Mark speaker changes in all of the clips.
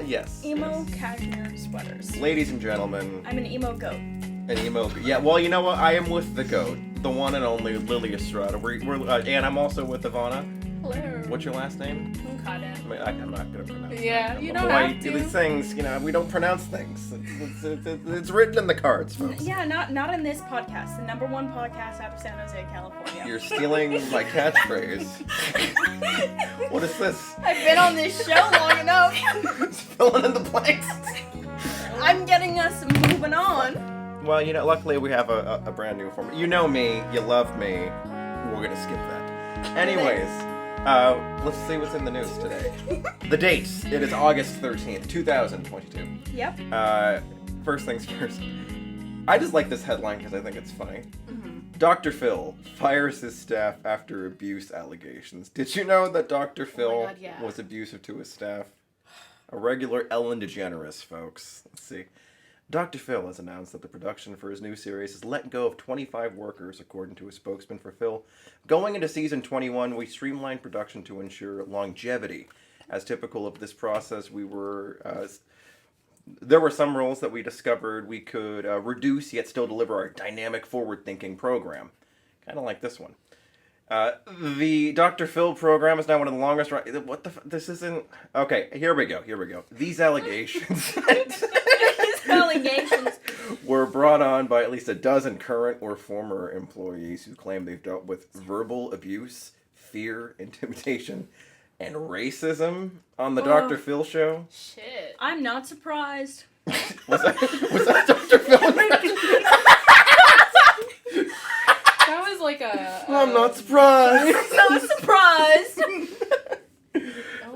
Speaker 1: Yes.
Speaker 2: Emo cashmere sweaters.
Speaker 1: Ladies and gentlemen.
Speaker 2: I'm an emo goat.
Speaker 1: An emo. Yeah, well, you know what? I am with the goat. The one and only Lily Estrada. And I'm also with Ivana.
Speaker 2: Hello.
Speaker 1: What's your last name?
Speaker 2: Moncada.
Speaker 1: I'm not going to pronounce it.
Speaker 2: Yeah, you don't have to.
Speaker 1: These things, we don't pronounce things. It's written in the cards, folks.
Speaker 2: Yeah, not in this podcast. The number one podcast out of San Jose, California.
Speaker 1: You're stealing my catchphrase. What is this?
Speaker 2: I've been on this show long enough.
Speaker 1: It's filling in the blanks.
Speaker 2: I'm getting us moving on.
Speaker 1: Well, luckily we have a brand new format. You know me, you love me. We're going to skip that. Anyways, let's see what's in the news today. The dates. It is August 13th, 2022.
Speaker 2: Yep.
Speaker 1: First things first. I just like this headline because I think it's funny.
Speaker 2: Mm-hmm.
Speaker 1: Dr. Phil fires his staff after abuse allegations. Did you know that Dr. Phil was abusive to his staff? A regular Ellen DeGeneres, folks. Let's see. Dr. Phil has announced that the production for his new series has let go of 25 workers, according to a spokesman for Phil. Going into season 21, we streamlined production to ensure longevity. As typical of this process, there were some roles that we discovered we could reduce yet still deliver our dynamic, forward-thinking program. Kind of like this one. The Dr. Phil program is now one of the longest... This isn't... Okay, here we go. These allegations...
Speaker 2: Allegations
Speaker 1: were brought on by at least a dozen current or former employees who claim they've dealt with verbal abuse, fear, intimidation, and racism on the Dr. Phil show.
Speaker 2: Shit. I'm not surprised.
Speaker 1: was that Dr. Phil?
Speaker 3: That was like a...
Speaker 1: I'm not surprised.
Speaker 2: Not surprised.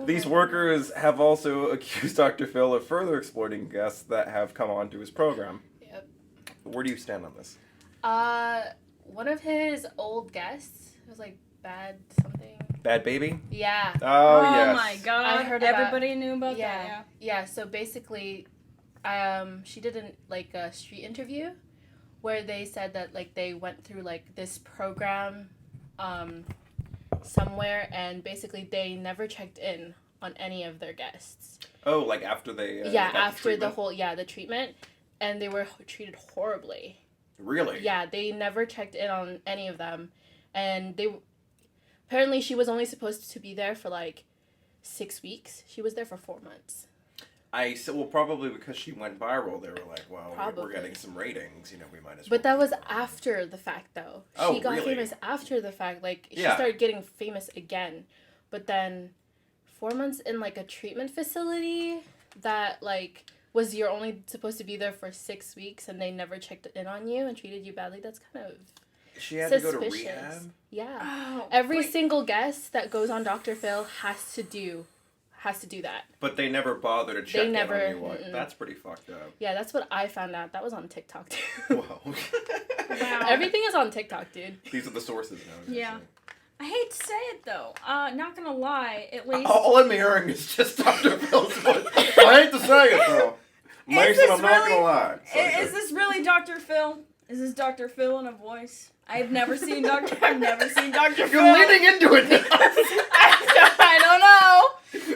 Speaker 1: These workers have also accused Dr. Phil of further exploiting guests that have come onto his program.
Speaker 3: Yep.
Speaker 1: Where do you stand on this?
Speaker 3: One of his old guests was like Bad something.
Speaker 1: Bad Baby?
Speaker 3: Yeah.
Speaker 1: Oh, yes.
Speaker 2: Oh my god.
Speaker 3: I heard
Speaker 2: everybody knew about that. Yeah.
Speaker 3: Yeah, so basically, she did a street interview where they said that they went through this program somewhere, and basically they never checked in on any of their guests.
Speaker 1: Oh, after they
Speaker 3: after the treatment, and they were treated horribly.
Speaker 1: Really?
Speaker 3: Yeah, they never checked in on any of them, and apparently she was only supposed to be there for 6 weeks. She was there for 4 months.
Speaker 1: Probably because she went viral, they were like, well,
Speaker 3: Probably.
Speaker 1: we're getting some ratings, we might as well.
Speaker 3: But that was after the fact, though.
Speaker 1: Oh,
Speaker 3: she got
Speaker 1: really?
Speaker 3: famous after the fact. She started getting famous again. But then 4 months in, a treatment facility that, was you're only supposed to be there for 6 weeks and they never checked in on you and treated you badly, that's kind of
Speaker 1: She had
Speaker 3: suspicious.
Speaker 1: to go to rehab?
Speaker 3: Yeah.
Speaker 2: Oh,
Speaker 3: Every single guest that goes on Dr. Phil has to do that.
Speaker 1: But they never bothered to check in on you.
Speaker 3: Mm-mm.
Speaker 1: That's pretty fucked up.
Speaker 3: Yeah, that's what I found out. That was on TikTok, too.
Speaker 1: Whoa.
Speaker 2: Wow.
Speaker 3: Everything is on TikTok, dude.
Speaker 1: These are the sources now.
Speaker 2: Yeah. I hate to say it though. Not gonna lie, at least.
Speaker 1: All I'm hearing is just Dr. Phil's voice. I hate to say it though. Mason, I'm not gonna lie.
Speaker 2: Is this really Dr. Phil? Is this Dr. Phil in a voice? I've never seen Dr. Phil.
Speaker 1: You're leaning into it now.
Speaker 2: I don't know.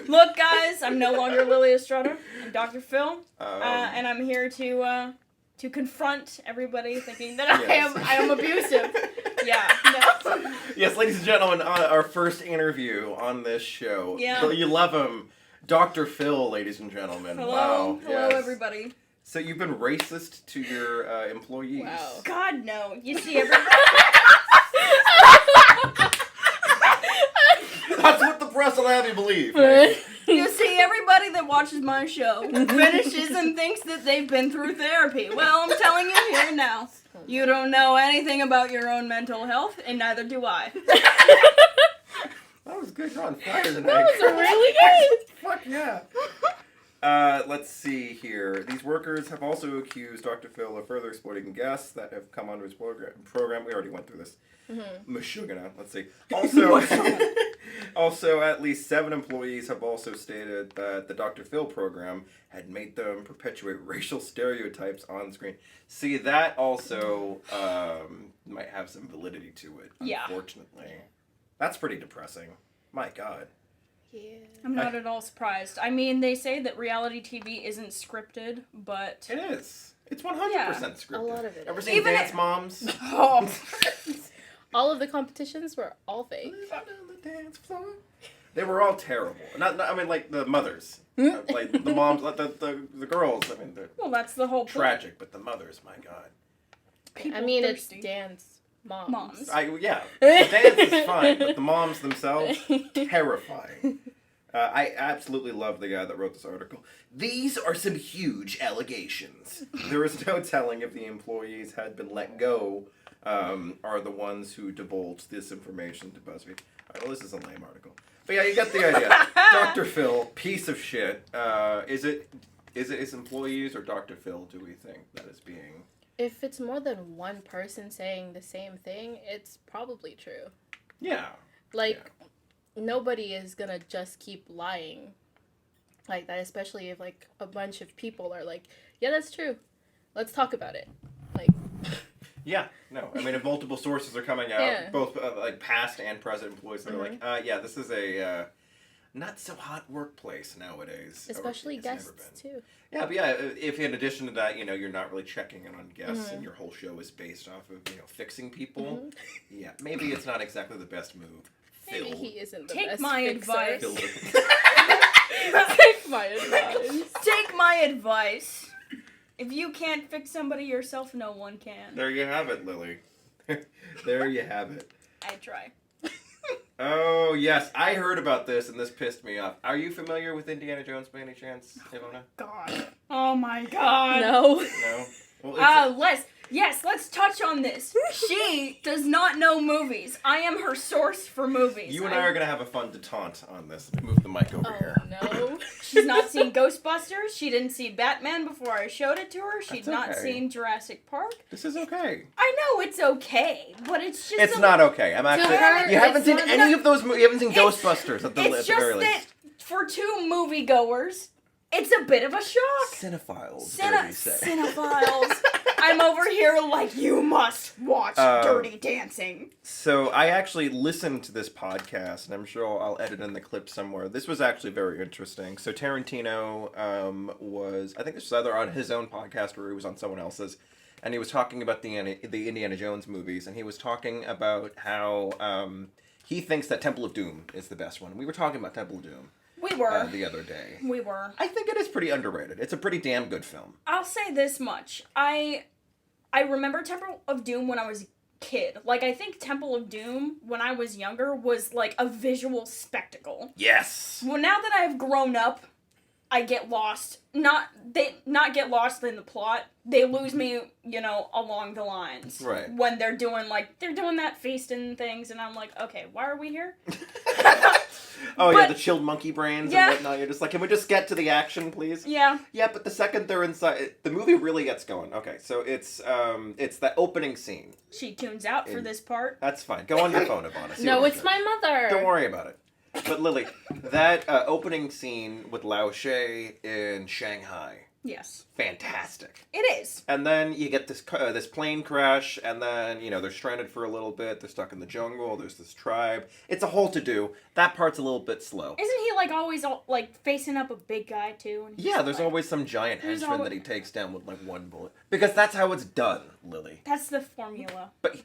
Speaker 2: Look, guys, I'm no longer Lily Estrada. I'm Dr. Phil, and I'm here to confront everybody thinking that I am abusive. Yeah. No.
Speaker 1: Yes, ladies and gentlemen, our first interview on this show.
Speaker 2: Yeah.
Speaker 1: You love him, Dr. Phil, ladies and gentlemen.
Speaker 2: Hello.
Speaker 1: Wow.
Speaker 2: Hello,
Speaker 1: Yes.
Speaker 2: everybody.
Speaker 1: So you've been racist to your employees.
Speaker 3: Wow.
Speaker 2: God, no. You see, everybody.
Speaker 1: That's what the press will have you believe. Mason.
Speaker 2: You see, everybody that watches my show finishes and thinks that they've been through therapy. Well, I'm telling you here now, you don't know anything about your own mental health, and neither do I.
Speaker 1: That was good. You're on fire tonight.
Speaker 3: That was really good.
Speaker 1: Fuck yeah. Let's see here. These workers have also accused Dr. Phil of further exploiting guests that have come onto his program. We already went through this. Meshuggah. Let's see. Also, at least 7 employees have also stated that the Dr. Phil program had made them perpetuate racial stereotypes on screen. See, that also might have some validity to it,
Speaker 2: Yeah.
Speaker 1: unfortunately. That's pretty depressing. My God.
Speaker 3: Yeah.
Speaker 2: I'm not at all surprised. I mean, they say that reality TV isn't scripted, but...
Speaker 1: It is. It's 100% scripted.
Speaker 3: A lot of it.
Speaker 1: Ever seen Dance Moms?
Speaker 2: Oh.
Speaker 3: All of the competitions were all fake.
Speaker 1: On the dance floor. They were all terrible. I mean, like, the mothers. Like, the moms, like, the girls, I mean, they're
Speaker 2: that's the whole
Speaker 1: tragic, but the mothers, my God.
Speaker 2: People
Speaker 3: I mean,
Speaker 2: thirsty.
Speaker 3: it's dance moms.
Speaker 2: Moms.
Speaker 1: Yeah. The dance is fine, but the moms themselves, terrifying. I absolutely love the guy that wrote this article. These are some huge allegations. There is no telling if the employees had been let go, are the ones who divulged this information to BuzzFeed. All right, well, this is a lame article. But yeah, you got the idea. Dr. Phil, piece of shit. Is it his employees or Dr. Phil, do we think, that is being...
Speaker 3: If it's more than one person saying the same thing, it's probably true.
Speaker 1: Yeah.
Speaker 3: Like, nobody is gonna just keep lying like that, especially if, like, a bunch of people are like, yeah, that's true. Let's talk about it. Like...
Speaker 1: Yeah, no. I mean, if multiple sources are coming out, both like past and present employees, they're like, yeah, this is a not so hot workplace nowadays.
Speaker 3: Especially guests too.
Speaker 1: Yeah, but yeah, if in addition to that, you know, you're not really checking in on guests and your whole show is based off of, you know, fixing people, yeah, maybe it's not exactly the best move.
Speaker 3: Maybe he isn't the
Speaker 2: Take
Speaker 3: best
Speaker 2: my
Speaker 3: fixer.
Speaker 2: advice.
Speaker 3: Take my advice.
Speaker 2: Take my advice. If you can't fix somebody yourself, no one can.
Speaker 1: There you have it, Lily. There you have it.
Speaker 2: I try.
Speaker 1: Oh, yes. I heard about this, and this pissed me off. Are you familiar with Indiana Jones by any chance, Ivona?
Speaker 2: God. Oh, my God.
Speaker 3: No.
Speaker 1: No? Well,
Speaker 2: let's touch on this. She does not know movies. I am her source for movies.
Speaker 1: You and I are going to have a fun detente on this. Let me move the mic over here.
Speaker 3: No.
Speaker 2: She's not seen Ghostbusters. She didn't see Batman before I showed it to her. She'd not
Speaker 1: okay.
Speaker 2: seen Jurassic Park.
Speaker 1: This is okay.
Speaker 2: I know it's okay, but it's just...
Speaker 1: It's not okay. I'm actually...
Speaker 3: her,
Speaker 1: you haven't seen
Speaker 3: not-
Speaker 1: any of those movies. You haven't seen Ghostbusters at the very
Speaker 2: It's just
Speaker 1: least.
Speaker 2: that for two moviegoers, it's a bit of a shock.
Speaker 1: Cinephiles, dare we say.
Speaker 2: Cinephiles. I'm over here like, you must watch Dirty Dancing.
Speaker 1: So I actually listened to this podcast, and I'm sure I'll edit in the clip somewhere. This was actually very interesting. So Tarantino was, I think this was either on his own podcast or he was on someone else's, and he was talking about the Indiana Jones movies, and he was talking about how he thinks that Temple of Doom is the best one. We were talking about Temple of Doom.
Speaker 2: We were.
Speaker 1: The other day.
Speaker 2: We were.
Speaker 1: I think it is pretty underrated. It's a pretty damn good film.
Speaker 2: I'll say this much. I remember Temple of Doom when I was a kid. Like, I think Temple of Doom, when I was younger, was like a visual spectacle.
Speaker 1: Yes!
Speaker 2: Well, now that I've grown up, I get lost. Not get lost in the plot. They lose me, you know, along the lines.
Speaker 1: Right.
Speaker 2: When they're doing that feasting things, and I'm like, okay, why are we here?
Speaker 1: Yeah, the chilled monkey brains and whatnot. You're just like, can we just get to the action, please?
Speaker 2: Yeah.
Speaker 1: Yeah, but the second they're inside, the movie really gets going. Okay, so it's that opening scene.
Speaker 2: She tunes out for this part.
Speaker 1: That's fine. Go on your phone, Ivana.
Speaker 3: No, it's my mother.
Speaker 1: Don't worry about it. But Lily, that opening scene with Lao She in Shanghai.
Speaker 2: Yes.
Speaker 1: Fantastic.
Speaker 2: It is.
Speaker 1: And then you get this plane crash, and then, you know, they're stranded for a little bit. They're stuck in the jungle. There's this tribe. It's a whole to-do. That part's a little bit slow.
Speaker 2: Isn't he, like, always, like, facing up a big guy, too? And
Speaker 1: Yeah, there's always some giant henchman that he takes down with, like, one bullet. Because that's how it's done, Lily.
Speaker 2: That's the formula.
Speaker 1: But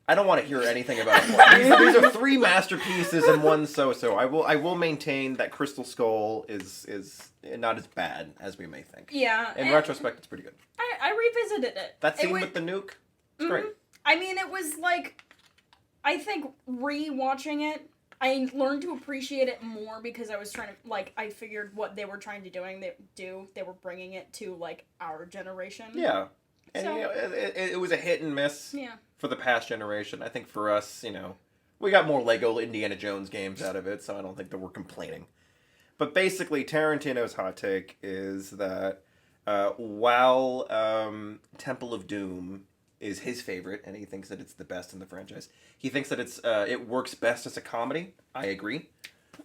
Speaker 1: I don't want to hear anything about it. These are three masterpieces and one so-so. I will maintain that Crystal Skull is not as bad as we may think.
Speaker 2: Yeah.
Speaker 1: In retrospect, it's pretty good.
Speaker 2: I revisited it.
Speaker 1: That scene with the nuke, it's great.
Speaker 2: I mean, it was like, I think re-watching it, I learned to appreciate it more because I was trying to, like, I figured what they were trying to do, they were bringing it to, like, our generation.
Speaker 1: Yeah. And,
Speaker 2: So,
Speaker 1: you know, it was a hit and miss
Speaker 2: yeah.
Speaker 1: for the past generation. I think for us, you know, we got more Lego Indiana Jones games out of it, so I don't think that we're complaining. But basically, Tarantino's hot take is that while Temple of Doom is his favorite, and he thinks that it's the best in the franchise, he thinks that it works best as a comedy. I agree.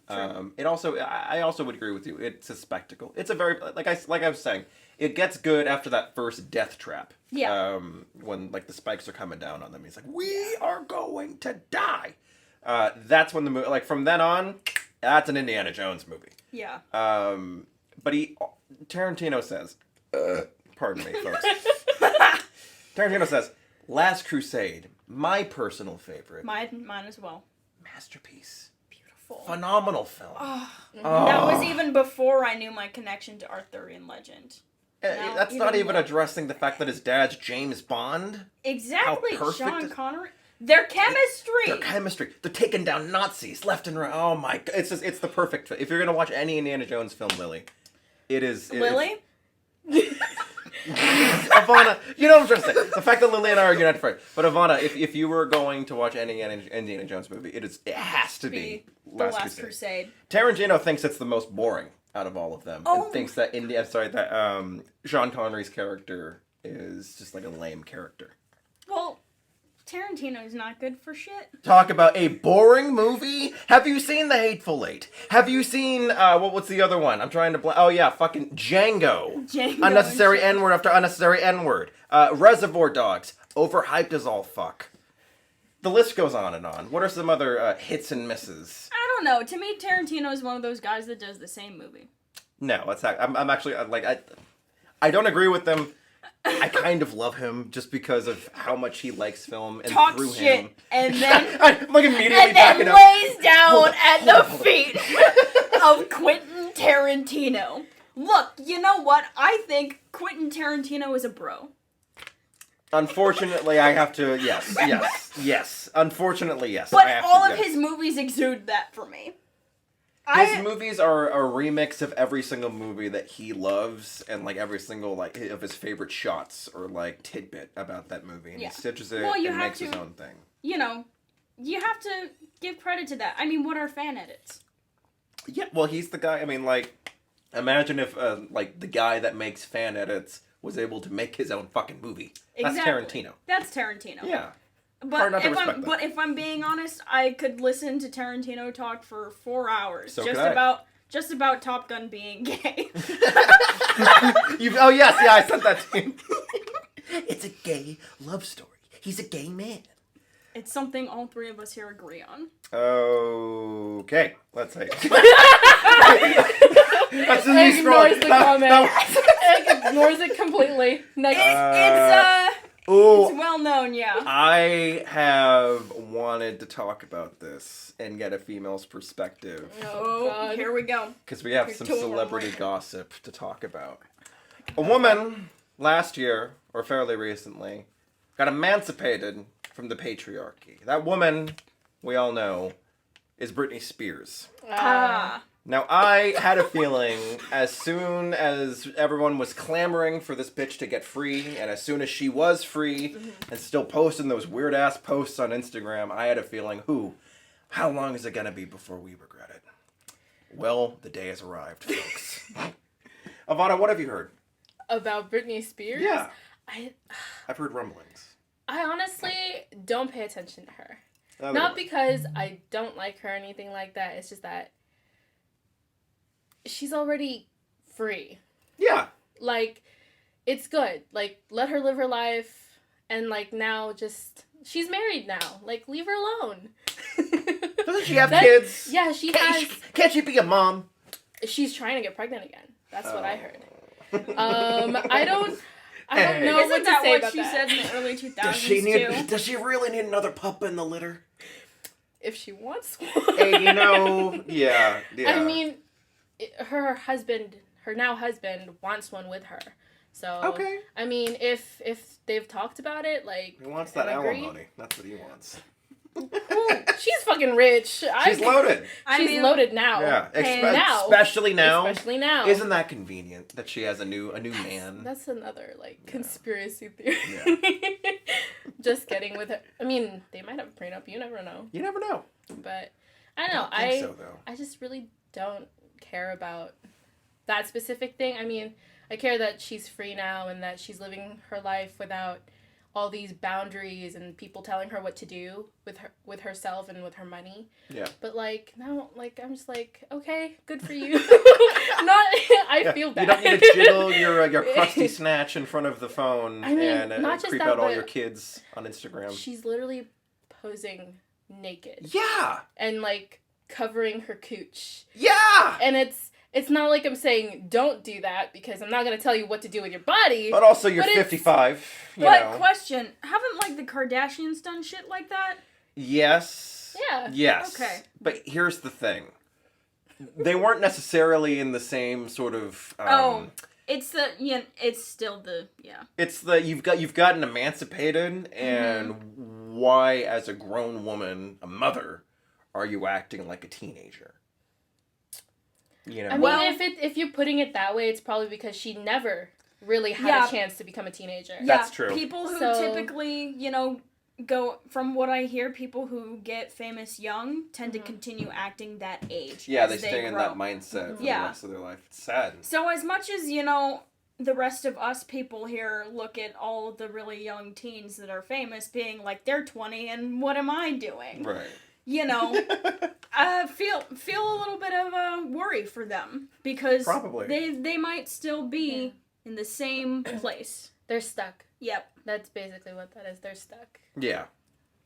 Speaker 1: I also would agree with you. It's a spectacle. It's a very like I was saying. It gets good after that first death trap.
Speaker 2: Yeah.
Speaker 1: When like the spikes are coming down on them, he's like, "We are going to die." That's when the movie, like from then on, That's an Indiana Jones movie.
Speaker 2: Yeah.
Speaker 1: But Tarantino says, pardon me, folks. Tarantino says, Last Crusade, my personal favorite.
Speaker 2: Mine as well.
Speaker 1: Masterpiece.
Speaker 2: Beautiful.
Speaker 1: Phenomenal film.
Speaker 2: That was even before I knew my connection to Arthurian legend.
Speaker 1: That's not even addressing the fact that his dad's James Bond.
Speaker 2: Exactly. Sean Connery. Their chemistry.
Speaker 1: They're taking down Nazis left and right. Oh my god. It's the perfect fit. If you're going to watch any Indiana Jones film, Lily, it is...
Speaker 2: Lily?
Speaker 1: Ivana, you know what I'm trying to say. The fact that Lily and I are united for it. But Ivana, if you were going to watch any Indiana Jones movie, it has to be
Speaker 2: The Last Crusade.
Speaker 1: Tarantino thinks it's the most boring out of all of them. And thinks that Sean Connery's character is just like a lame character.
Speaker 2: Well, Tarantino's not good for shit.
Speaker 1: Talk about a boring movie. Have you seen The Hateful Eight? Have you seen what's the other one? I'm trying to oh yeah, fucking Django. Unnecessary N-word after unnecessary N-word. Reservoir Dogs. Overhyped as all fuck. The list goes on and on. What are some other hits and misses?
Speaker 2: I don't know. To me, Tarantino is one of those guys that does the same movie.
Speaker 1: No, I'm actually I don't agree with them. I kind of love him just because of how much he likes film and
Speaker 2: Talk
Speaker 1: through
Speaker 2: shit,
Speaker 1: him.
Speaker 2: And then
Speaker 1: I'm like immediately
Speaker 2: and
Speaker 1: backing
Speaker 2: then
Speaker 1: up.
Speaker 2: lays down at the feet of Quentin Tarantino. Look, you know what? I think Quentin Tarantino is a bro.
Speaker 1: Unfortunately, I have to. Yes. Unfortunately, yes.
Speaker 2: But all of his movies exude that for me.
Speaker 1: His movies are a remix of every single movie that he loves, and like every single of his favorite shots or like tidbit about that movie, and he stitches it and makes his own thing.
Speaker 2: You know, you have to give credit to that. I mean, what are fan edits?
Speaker 1: Yeah, well, he's the guy. I mean, like, imagine if the guy that makes fan edits was able to make his own fucking movie. That's Tarantino.
Speaker 2: That's Tarantino.
Speaker 1: Yeah.
Speaker 2: But if I'm being honest, I could listen to Tarantino talk for 4 hours just about Top Gun being gay.
Speaker 1: I said that to you. It's a gay love story. He's a gay man.
Speaker 2: It's something all three of us here agree on.
Speaker 1: Okay, let's say.
Speaker 3: That's ignores the comment. Ignores it completely. Next.
Speaker 2: It's well known, yeah.
Speaker 1: I have wanted to talk about this and get a female's perspective.
Speaker 2: Oh, God. Here we go.
Speaker 1: Because we have some celebrity gossip to talk about. A woman last year, or fairly recently, got emancipated from the patriarchy. That woman, we all know, is Britney Spears. Now, I had a feeling as soon as everyone was clamoring for this bitch to get free, and as soon as she was free, and still posting those weird-ass posts on Instagram, I had a feeling, how long is it going to be before we regret it? Well, the day has arrived, folks. Ivana, what have you heard?
Speaker 3: About Britney Spears?
Speaker 1: Yeah. I've heard rumblings.
Speaker 3: I honestly don't pay attention to her. Not because I don't like her or anything like that, it's just that she's already free.
Speaker 1: Yeah.
Speaker 3: Like, it's good. Like, let her live her life. And, like, now just... She's married now. Like, leave her alone.
Speaker 1: Doesn't she have kids?
Speaker 3: Yeah, she has...
Speaker 1: Can't she be a mom?
Speaker 3: She's trying to get pregnant again. That's what I heard. I don't know what to say about that.
Speaker 2: Isn't that what she said in the early 2000s,
Speaker 1: Does she really need another pup in the litter?
Speaker 3: If she wants one.
Speaker 1: Hey, yeah.
Speaker 3: I mean... Her now husband wants one with her. So
Speaker 1: okay.
Speaker 3: I mean, if they've talked about it, like
Speaker 1: he wants that alimony. That's what he wants.
Speaker 3: She's fucking rich.
Speaker 1: She's loaded.
Speaker 3: She's loaded now.
Speaker 1: Yeah, especially now. Isn't that convenient that she has a new man?
Speaker 3: That's another conspiracy theory. Yeah. Just getting with her. I mean, they might have a prenup. You never know.
Speaker 1: You never know.
Speaker 3: But I don't know.
Speaker 1: I think so, though.
Speaker 3: I just really don't care about that specific thing. I mean, I care that she's free now and that she's living her life without all these boundaries and people telling her what to do with herself and with her money.
Speaker 1: Yeah.
Speaker 3: But now I'm just okay, good for you. I feel bad.
Speaker 1: You don't need to jiggle your crusty snatch in front of the phone and creep out all your kids on Instagram.
Speaker 3: She's literally posing naked.
Speaker 1: Yeah.
Speaker 3: And covering her cooch.
Speaker 1: Yeah!
Speaker 3: And it's not like I'm saying don't do that, because I'm not going to tell you what to do with your body.
Speaker 1: But also you're 55.
Speaker 2: Question, haven't like the Kardashians done shit like that?
Speaker 1: Yes.
Speaker 3: Yeah.
Speaker 1: Yes.
Speaker 2: Okay.
Speaker 1: But here's the thing. They weren't necessarily in the same sort of
Speaker 2: it's still the
Speaker 1: It's the you've gotten emancipated, and why as a grown woman, a mother, are you acting like a teenager? You know.
Speaker 3: I mean, if you're putting it that way, it's probably because she never really had a chance to become a teenager.
Speaker 2: Yeah,
Speaker 1: that's true.
Speaker 2: People who typically, go, from what I hear, people who get famous young tend to continue acting that age.
Speaker 1: Yeah, they stay in that mindset for the rest of their life. It's sad.
Speaker 2: So as much as, the rest of us people here look at all of the really young teens that are famous being like, they're 20 and what am I doing?
Speaker 1: Right.
Speaker 2: I feel a little bit of a worry for them, because
Speaker 1: probably
Speaker 2: they might still be in the same place.
Speaker 3: They're stuck.
Speaker 2: Yep.
Speaker 3: That's basically what that is. They're stuck.
Speaker 1: Yeah.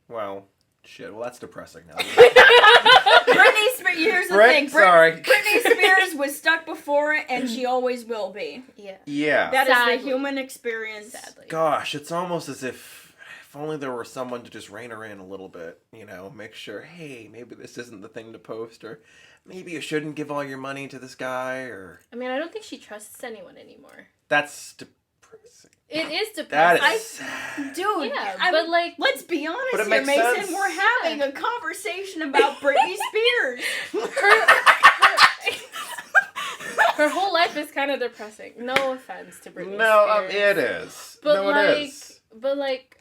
Speaker 1: Well, shit. Well, that's depressing now.
Speaker 2: Britney Spears, here's the thing. Britney Spears was stuck before, and she always will be.
Speaker 3: Yeah.
Speaker 1: Yeah.
Speaker 2: That is the human experience.
Speaker 3: Sadly.
Speaker 1: Gosh, it's almost as if only there were someone to just rein her in a little bit, make sure, hey, maybe this isn't the thing to post, or maybe you shouldn't give all your money to this guy, or...
Speaker 3: I mean, I don't think she trusts anyone anymore.
Speaker 1: That's depressing.
Speaker 3: It is depressing.
Speaker 1: That is sad.
Speaker 2: Dude,
Speaker 3: but
Speaker 2: let's be honest
Speaker 1: here,
Speaker 2: Mason.
Speaker 1: Sense.
Speaker 2: We're having a conversation about Britney Spears.
Speaker 3: Her whole life is kind of depressing. No offense to Britney
Speaker 1: No,
Speaker 3: Spears.
Speaker 1: it is.
Speaker 3: But
Speaker 1: it is.
Speaker 3: But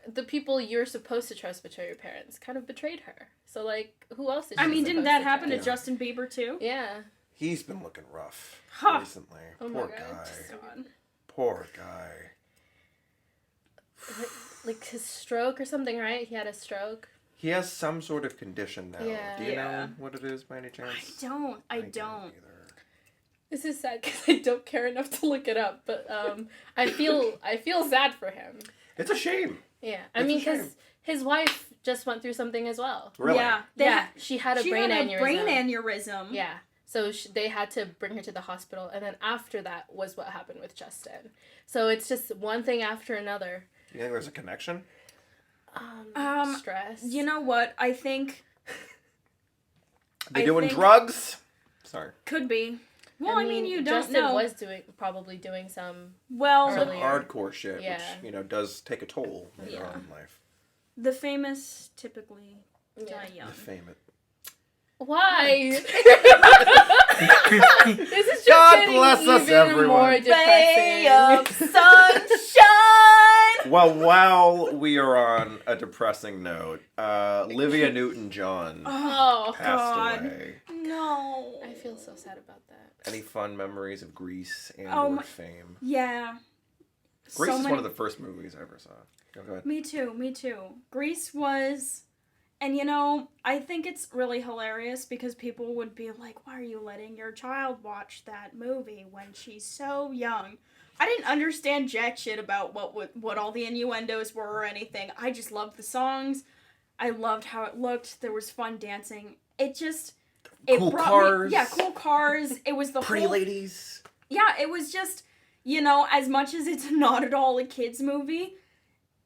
Speaker 3: the people you're supposed to trust, which are your parents, kind of betrayed her. So who else did she
Speaker 2: didn't that happen to Justin Bieber too?
Speaker 3: Yeah.
Speaker 1: He's been looking rough recently.
Speaker 3: Oh
Speaker 1: Poor
Speaker 3: my
Speaker 1: guy.
Speaker 2: God.
Speaker 1: Poor guy.
Speaker 3: Like his stroke or something, right? He had a stroke.
Speaker 1: He has some sort of condition now.
Speaker 3: Yeah.
Speaker 1: Do you know what it is by any chance?
Speaker 2: I don't.
Speaker 1: Either.
Speaker 3: This is sad because I don't care enough to look it up, but I feel sad for him.
Speaker 1: It's a shame.
Speaker 3: Yeah, I mean, because his wife just went through something as well.
Speaker 1: Really?
Speaker 3: Yeah. She had a brain
Speaker 2: aneurysm.
Speaker 3: Yeah. So they had to bring her to the hospital, and then after that was what happened with Justin. So it's just one thing after another.
Speaker 1: Do you think there's a connection?
Speaker 3: Stress.
Speaker 2: You know what? I think...
Speaker 1: They doing drugs? Sorry.
Speaker 2: Could be. Well, I mean you don't
Speaker 3: Justin
Speaker 2: know.
Speaker 3: was probably doing some...
Speaker 1: Some
Speaker 3: earlier.
Speaker 1: hardcore shit, which, does take a toll later on in life.
Speaker 2: The famous typically die young.
Speaker 1: The famous.
Speaker 3: Why? This is just
Speaker 1: God bless us,
Speaker 3: even
Speaker 1: everyone.
Speaker 3: more depressing.
Speaker 2: Ray of sunshine!
Speaker 1: Well, while we are on a depressing note, Olivia Newton-John passed away.
Speaker 2: No.
Speaker 3: I feel so sad about that.
Speaker 1: Any fun memories of Grease and or Fame?
Speaker 2: Yeah.
Speaker 1: Grease is one of the first movies I ever saw. Go ahead.
Speaker 2: Me too. Grease was... And I think it's really hilarious because people would be like, why are you letting your child watch that movie when she's so young? I didn't understand jack shit about what all the innuendos were or anything. I just loved the songs. I loved how it looked. There was fun dancing.
Speaker 1: Cool cars.
Speaker 2: Cool cars. It was the
Speaker 1: pretty ladies.
Speaker 2: Yeah, it was just, as much as it's not at all a kid's movie,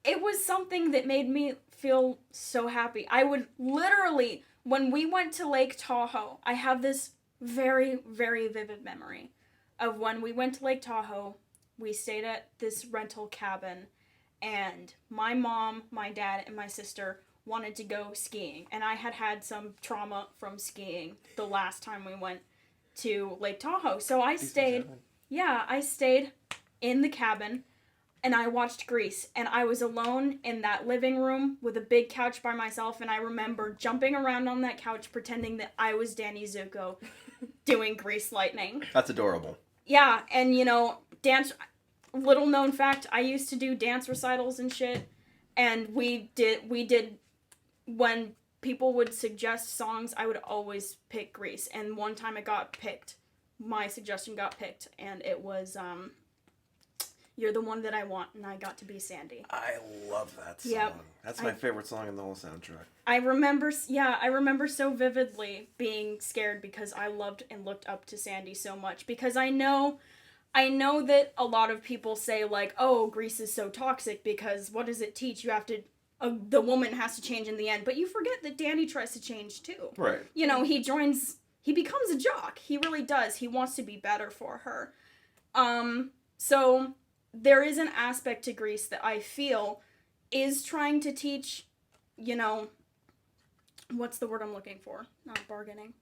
Speaker 2: it was something that made me feel so happy. I would literally, when we went to Lake Tahoe, I have this very, very vivid memory of when we went to Lake Tahoe. We stayed at this rental cabin, and my mom, my dad, and my sister wanted to go skiing, and I had some trauma from skiing the last time we went to Lake Tahoe. So I stayed in the cabin, and I watched Grease, and I was alone in that living room with a big couch by myself, and I remember jumping around on that couch pretending that I was Danny Zuko doing Grease Lightning.
Speaker 1: That's adorable.
Speaker 2: Yeah, and dance, little known fact, I used to do dance recitals and shit, and we did, when people would suggest songs, I would always pick Grease, and one time it got picked, my suggestion got picked, and it was, You're the one that I want, and I got to be Sandy.
Speaker 1: I love that song.
Speaker 2: Yep.
Speaker 1: That's my favorite song in the whole soundtrack.
Speaker 2: I remember so vividly being scared because I loved and looked up to Sandy so much. Because I know that a lot of people say, like, oh, Grease is so toxic because what does it teach? You have to, the woman has to change in the end. But you forget that Danny tries to change too.
Speaker 1: Right.
Speaker 2: You know, he becomes a jock. He really does. He wants to be better for her. So there is an aspect to Grease that I feel is trying to teach, you know, what's the word I'm looking for? Not bargaining.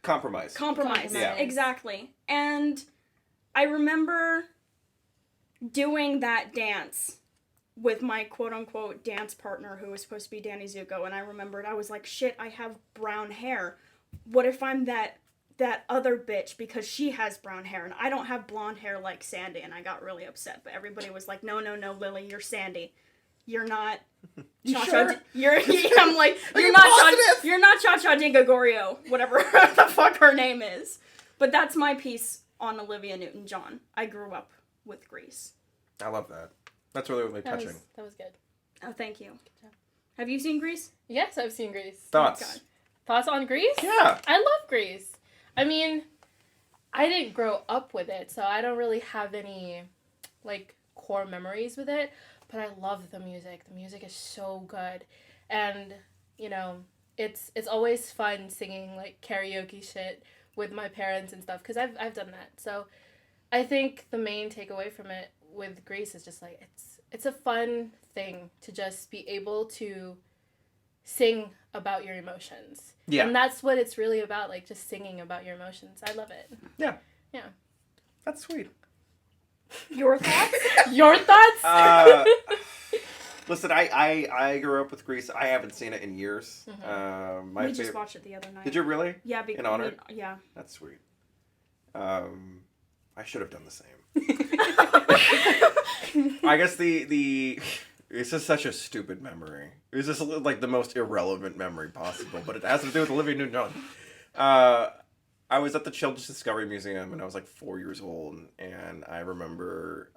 Speaker 1: Compromise.
Speaker 2: Yeah. Exactly. And I remember doing that dance with my quote-unquote dance partner who was supposed to be Danny Zuko, and I remembered, I was like, shit, I have brown hair. What if I'm that other bitch because she has brown hair and I don't have blonde hair like Sandy? And I got really upset, but everybody was like, no, Lily, you're Sandy. You're not
Speaker 1: Sure?
Speaker 2: I'm like, you're not Cha-Cha Dingagorio, whatever the fuck her name is. But that's my piece on Olivia Newton-John. I grew up with Grease.
Speaker 1: I love that. That's really, really touching.
Speaker 3: That was good.
Speaker 2: Oh, thank you. Have you seen Grease?
Speaker 3: Yes, I've seen Grease.
Speaker 1: Thoughts?
Speaker 2: Oh,
Speaker 3: Thoughts on Grease?
Speaker 1: Yeah.
Speaker 3: I love Grease. I mean, I didn't grow up with it, so I don't really have any, like, core memories with it. But I love the music. The music is so good. And, you know, it's always fun singing, like, karaoke shit with my parents and stuff, because I've done that. So I think the main takeaway from it with Grease is just, like, it's a fun thing to just be able to sing about your emotions.
Speaker 1: Yeah.
Speaker 3: And that's what it's really about, like, just singing about your emotions. I love it.
Speaker 1: Yeah.
Speaker 3: Yeah.
Speaker 1: That's sweet.
Speaker 2: Your thoughts?
Speaker 3: Your thoughts?
Speaker 1: Listen, I grew up with Grease. I haven't seen it in years.
Speaker 2: Mm-hmm. We just watched it the other night.
Speaker 1: Did you really?
Speaker 2: Yeah.
Speaker 1: In honor?
Speaker 2: Yeah.
Speaker 1: That's sweet. I should have done the same. I guess it's just such a stupid memory. It's just like the most irrelevant memory possible, but it has to do with Olivia Newton-John. I was at the Children's Discovery Museum and I was like 4 years old, and I remember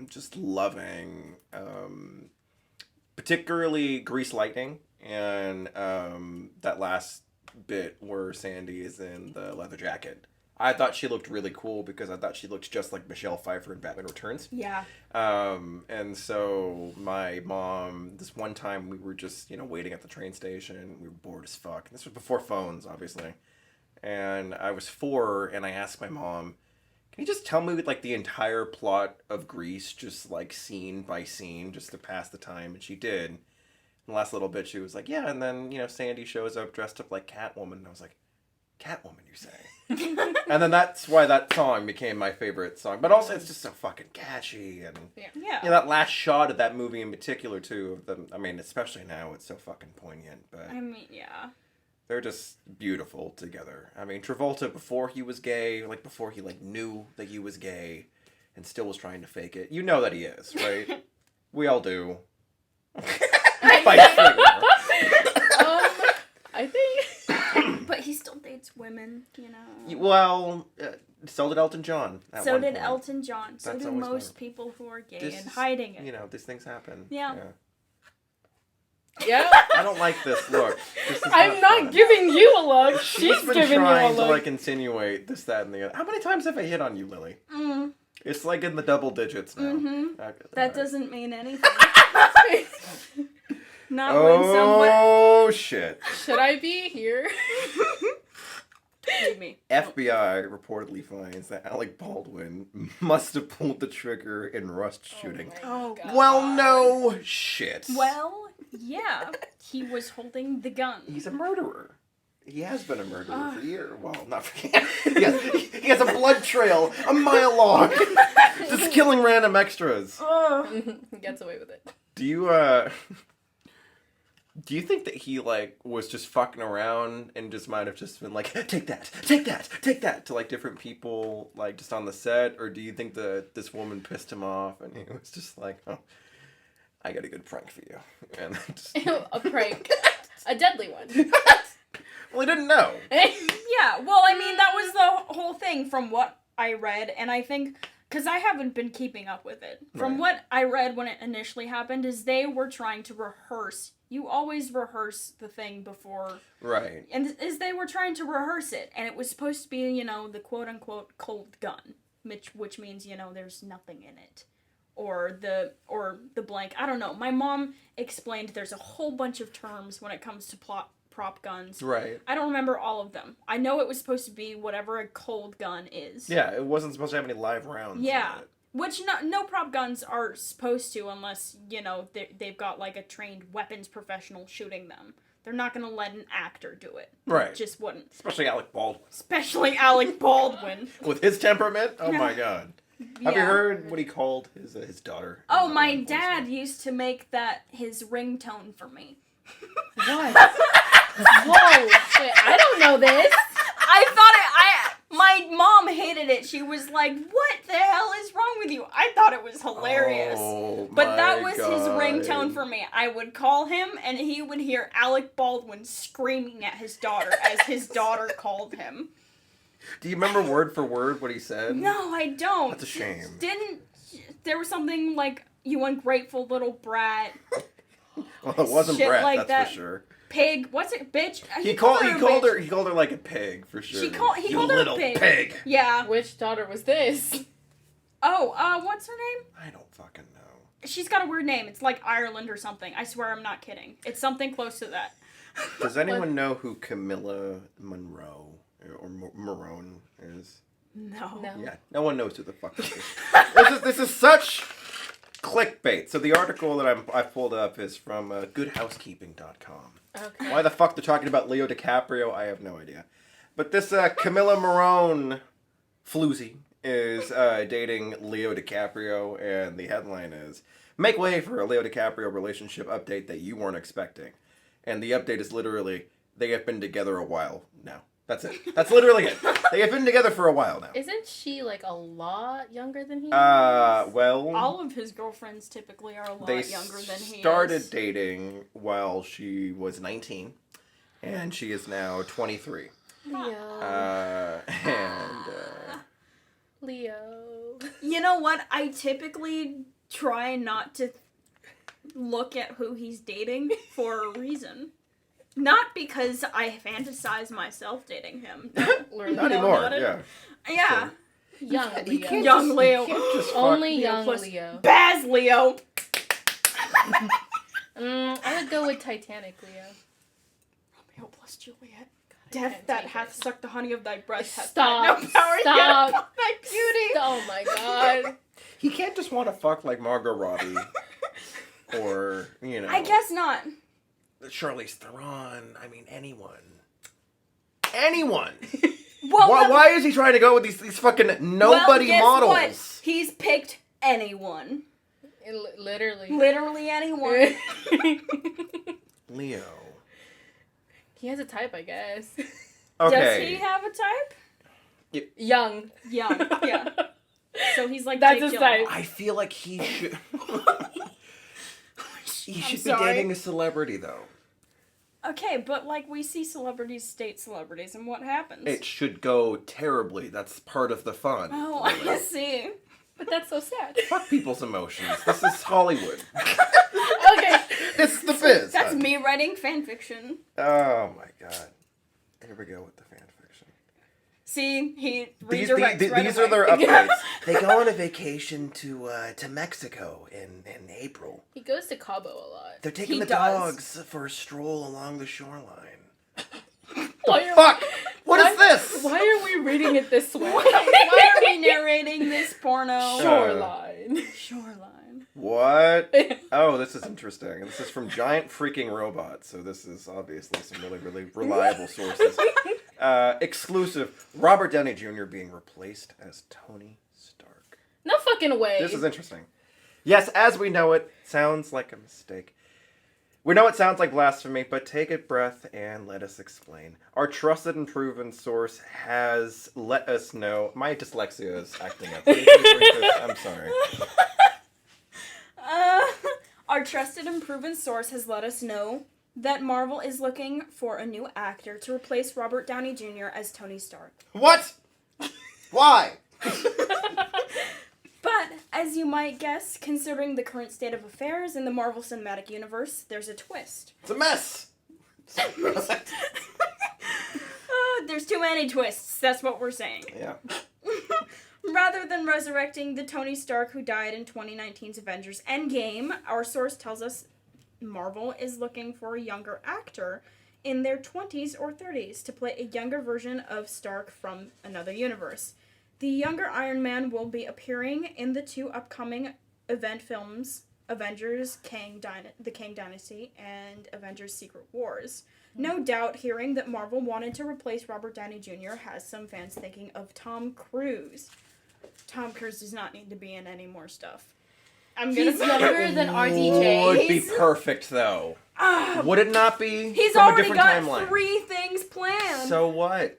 Speaker 1: just loving particularly Grease Lightning and that last bit where Sandy is in the leather jacket. I thought she looked really cool because I thought she looked just like Michelle Pfeiffer in Batman Returns.
Speaker 2: Yeah.
Speaker 1: And so my mom, this one time we were just, waiting at the train station. We were bored as fuck. And this was before phones, obviously. And I was 4, and I asked my mom, can you just tell me like the entire plot of Grease, just like scene by scene, just to pass the time? And she did. And the last little bit, she was like, yeah, and then, Sandy shows up dressed up like Catwoman. And I was like, Catwoman, you say? And then that's why that song became my favorite song. But also, it's just so fucking catchy. And
Speaker 2: yeah.
Speaker 1: That last shot of that movie in particular, too, of them, I mean, especially now, it's so fucking poignant. But
Speaker 2: I mean, yeah.
Speaker 1: They're just beautiful together. I mean, Travolta, before he was gay, before he, knew that he was gay and still was trying to fake it. You know that he is, right? We all do.
Speaker 3: I think...
Speaker 2: But he still dates women,
Speaker 1: Well, so did Elton John.
Speaker 2: So did Elton John. So do most people who are gay and hiding it.
Speaker 1: These things happen.
Speaker 2: Yeah.
Speaker 3: Yeah.
Speaker 1: I don't like this look.
Speaker 3: I'm not giving you a look. She's
Speaker 1: been
Speaker 3: giving you a
Speaker 1: trying
Speaker 3: look.
Speaker 1: to insinuate this, that, and the other. How many times have I hit on you, Lily? It's like in the double digits now.
Speaker 2: Mm-hmm.
Speaker 1: Okay,
Speaker 2: that doesn't mean anything. Not
Speaker 1: when
Speaker 2: someone.
Speaker 1: Oh shit!
Speaker 3: Should I be here?
Speaker 2: Leave me.
Speaker 1: FBI reportedly finds that Alec Baldwin must have pulled the trigger in Rust shooting.
Speaker 2: Oh, God.
Speaker 1: Well, no shit.
Speaker 2: Well, yeah. He was holding the gun.
Speaker 1: He's a murderer. He has been a murderer for years. Well, not for years. He has a blood trail a mile long. Just killing random extras.
Speaker 3: He gets away with it.
Speaker 1: Do you think that he, was just fucking around and just might have just been like, take that, to, different people, just on the set? Or do you think that this woman pissed him off and he was just like, oh, I got a good prank for you? And just...
Speaker 3: A prank. A deadly one.
Speaker 1: Well, he didn't know.
Speaker 2: Yeah, well, I mean, that was the whole thing from what I read. And I think because I haven't been keeping up with it. From what I read when it initially happened is they were trying to rehearse. You always rehearse the thing before.
Speaker 1: Right.
Speaker 2: And they were trying to rehearse it. And it was supposed to be, the quote-unquote cold gun. Which means, there's nothing in it. Or the blank. I don't know. My mom explained there's a whole bunch of terms when it comes to prop guns.
Speaker 1: Right.
Speaker 2: I don't remember all of them. I know it was supposed to be whatever a cold gun is.
Speaker 1: Yeah, it wasn't supposed to have any live rounds.
Speaker 2: Yeah. Which no prop guns are supposed to unless, they've got like a trained weapons professional shooting them. They're not going to let an actor do it.
Speaker 1: Right.
Speaker 2: It just wouldn't.
Speaker 1: Especially Alec Baldwin.
Speaker 2: With
Speaker 1: his temperament? Oh my god. Have you heard what he called his daughter?
Speaker 2: Oh, my dad used to make that his ringtone for me.
Speaker 3: What? Whoa, shit, I don't know this.
Speaker 2: My mom hated it. She was like, what the hell is wrong with you? I thought it was hilarious.
Speaker 1: Oh,
Speaker 2: but that was his ringtone for me. I would call him, and he would hear Alec Baldwin screaming at his daughter as his daughter called him.
Speaker 1: Do you remember word for word what he said?
Speaker 2: No, I don't.
Speaker 1: That's a shame.
Speaker 2: There was something like, you ungrateful little brat.
Speaker 1: Well, it wasn't
Speaker 2: Shit
Speaker 1: Brett,
Speaker 2: like
Speaker 1: that's for sure.
Speaker 2: Pig, what's it, bitch?
Speaker 1: He called her like a pig for sure.
Speaker 2: He called her a pig. Yeah.
Speaker 3: Which daughter was this?
Speaker 2: Oh, what's her name?
Speaker 1: I don't fucking know.
Speaker 2: She's got a weird name. It's like Ireland or something. I swear I'm not kidding. It's something close to that.
Speaker 1: Does anyone know who Camilla Monroe or Marone is?
Speaker 2: No.
Speaker 1: Yeah, no one knows who the fuck this is. This is such clickbait. So the article that I pulled up is from goodhousekeeping.com.
Speaker 3: Okay.
Speaker 1: Why the fuck they're talking about Leo DiCaprio, I have no idea. But this Camilla Morone floozy is dating Leo DiCaprio, and the headline is, "Make way for a Leo DiCaprio relationship update that you weren't expecting." And the update is literally, they have been together a while now. That's it. That's literally it. They have been together for a while now.
Speaker 3: Isn't she like a lot younger than he is?
Speaker 1: Well,
Speaker 2: all of his girlfriends typically are a lot younger than he is.
Speaker 1: They started dating while she was 19, and she is now 23.
Speaker 3: Leo. Leo.
Speaker 2: You know what? I typically try not to look at who he's dating for a reason. Not because I fantasize myself dating him.
Speaker 1: Not anymore, yeah.
Speaker 2: Yeah.
Speaker 1: So,
Speaker 3: Young Leo.
Speaker 1: Only
Speaker 3: young Leo.
Speaker 2: Baz Leo.
Speaker 3: I would go with Titanic Leo.
Speaker 2: Romeo plus Juliet. Death that hath sucked the honey of thy breast hath
Speaker 3: Stop.
Speaker 2: no power
Speaker 3: Stop.
Speaker 2: yet upon thy beauty.
Speaker 3: Oh my god.
Speaker 1: He can't just want to fuck like Margot Robbie. Or,
Speaker 2: I guess not.
Speaker 1: Charlize Theron. I mean, anyone. Anyone!
Speaker 2: Well,
Speaker 1: why is he trying to go with these fucking nobody models?
Speaker 2: What? He's picked anyone.
Speaker 3: Literally
Speaker 2: anyone.
Speaker 1: Leo.
Speaker 3: He has a type, I guess.
Speaker 1: Okay.
Speaker 2: Does he have a type?
Speaker 3: Young,
Speaker 2: yeah. So he's like
Speaker 3: that's
Speaker 2: Jake
Speaker 3: his
Speaker 2: Gyllenhaal.
Speaker 3: type.
Speaker 1: I feel like he should... he should be dating a celebrity, though.
Speaker 2: Okay, but we see celebrities date celebrities, and what happens?
Speaker 1: It should go terribly. That's part of the fun.
Speaker 2: Oh, I see.
Speaker 3: But that's so sad.
Speaker 1: Fuck people's emotions. This is Hollywood.
Speaker 3: Okay.
Speaker 1: This is the biz.
Speaker 2: That's me writing fan fiction.
Speaker 1: Oh my god. Here we go with the fan fiction.
Speaker 2: See, he
Speaker 1: These
Speaker 2: redirects right
Speaker 1: are
Speaker 2: away.
Speaker 1: their updates. They go on a vacation to Mexico in April.
Speaker 3: He goes to Cabo a lot.
Speaker 1: They're taking dogs for a stroll along the shoreline. Fuck! What is this?
Speaker 3: Why are we reading it this way?
Speaker 2: Why are we narrating this porno?
Speaker 3: Shoreline.
Speaker 1: What? Oh, this is interesting. This is from Giant Freaking Robot, so this is obviously some really, really reliable sources. Exclusive. Robert Downey Jr. being replaced as Tony Stark.
Speaker 3: No fucking way.
Speaker 1: This is interesting. Yes, as we know it, sounds like a mistake. We know it sounds like blasphemy, but take a breath and let us explain. Our trusted and proven source has let us know... My dyslexia is acting up. Please read this. I'm sorry.
Speaker 2: Our trusted and proven source has let us know that Marvel is looking for a new actor to replace Robert Downey Jr. as Tony Stark.
Speaker 1: What? Why?
Speaker 2: as you might guess, considering the current state of affairs in the Marvel Cinematic Universe, there's a twist.
Speaker 1: It's a mess!
Speaker 2: There's too many twists, that's what we're saying.
Speaker 1: Yeah.
Speaker 2: Rather than resurrecting the Tony Stark who died in 2019's Avengers Endgame, our source tells us Marvel is looking for a younger actor in their 20s or 30s to play a younger version of Stark from another universe. The younger Iron Man will be appearing in the 2 upcoming event films, Avengers The Kang Dynasty and Avengers Secret Wars. No doubt hearing that Marvel wanted to replace Robert Downey Jr. has some fans thinking of Tom Cruise. Tom Cruise does not need to be in any more stuff.
Speaker 3: He's younger than RDJ.
Speaker 1: Would be perfect, though. Would it not be?
Speaker 2: He's
Speaker 1: from
Speaker 2: already
Speaker 1: a different
Speaker 2: got
Speaker 1: timeline?
Speaker 2: 3 things planned.
Speaker 1: So what?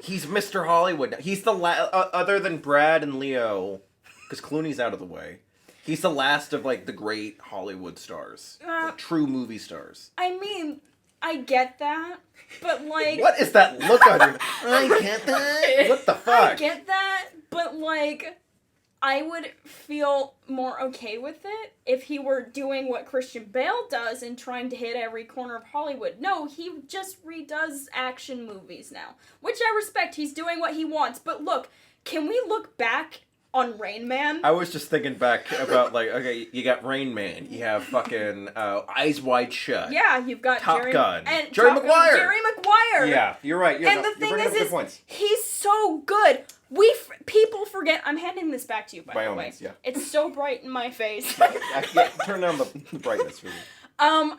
Speaker 1: He's Mr. Hollywood now. He's the other than Brad and Leo, because Clooney's out of the way. He's the last of, like, the great Hollywood stars. True movie stars.
Speaker 2: I mean, I get that, but, like...
Speaker 1: What is that look on your... I get that? What the fuck?
Speaker 2: I get that, but, like... I would feel more okay with it if he were doing what Christian Bale does and trying to hit every corner of Hollywood. No, he just redoes action movies now, which I respect. He's doing what he wants. But look, can we look back on Rain Man?
Speaker 1: I was just thinking back about, like, okay, you got Rain Man, you have fucking Eyes Wide Shut.
Speaker 2: Yeah, you've got
Speaker 1: Top Gun.
Speaker 2: And
Speaker 1: Jerry Maguire.
Speaker 2: Jerry Maguire.
Speaker 1: Yeah, you're right.
Speaker 2: And the thing is, he's so good. People forget. I'm handing this back to you, by the way.
Speaker 1: Means, yeah.
Speaker 2: It's so bright in my face.
Speaker 1: Turn down the brightness for me.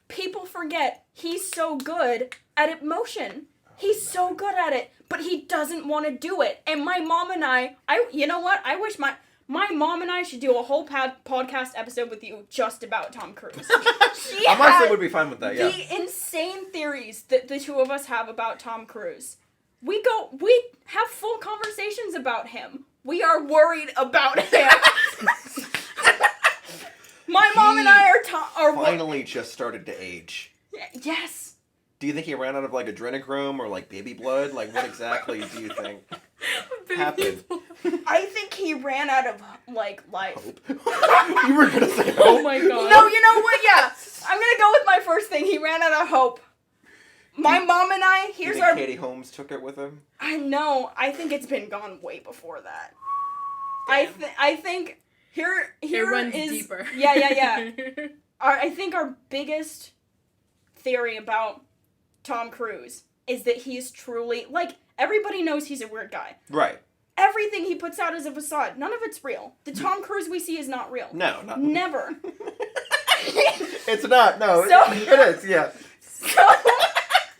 Speaker 2: People forget he's so good at emotion. He's so good at it, but he doesn't want to do it. And my mom and I you know what? I wish my mom and I should do a whole podcast episode with you just about Tom Cruise.
Speaker 1: I honestly would be fine with that, yeah.
Speaker 2: The insane theories that the two of us have about Tom Cruise. We have full conversations about him. We are worried about him. My mom and I are
Speaker 1: finally just started to age.
Speaker 2: Yes.
Speaker 1: Do you think he ran out of, like, adrenochrome or, like, baby blood? Like, what exactly do you think happened?
Speaker 2: I think he ran out of, like, life.
Speaker 1: Hope. You were gonna say hope?
Speaker 3: Oh my god.
Speaker 2: No, you know what? Yeah. I'm gonna go with my first thing. He ran out of hope. My mom and I, here's our...
Speaker 1: Katie Holmes took it with him?
Speaker 2: I know. I think it's been gone way before that. I think here
Speaker 3: it runs
Speaker 2: is...
Speaker 3: deeper.
Speaker 2: Yeah. I think our biggest theory about Tom Cruise is that he's truly... Like, everybody knows he's a weird guy.
Speaker 1: Right.
Speaker 2: Everything he puts out is a facade. None of it's real. The Tom Cruise we see is not real.
Speaker 1: No, not...
Speaker 2: Never.
Speaker 1: It's not, no.
Speaker 2: So,
Speaker 1: it is, yeah.
Speaker 2: So...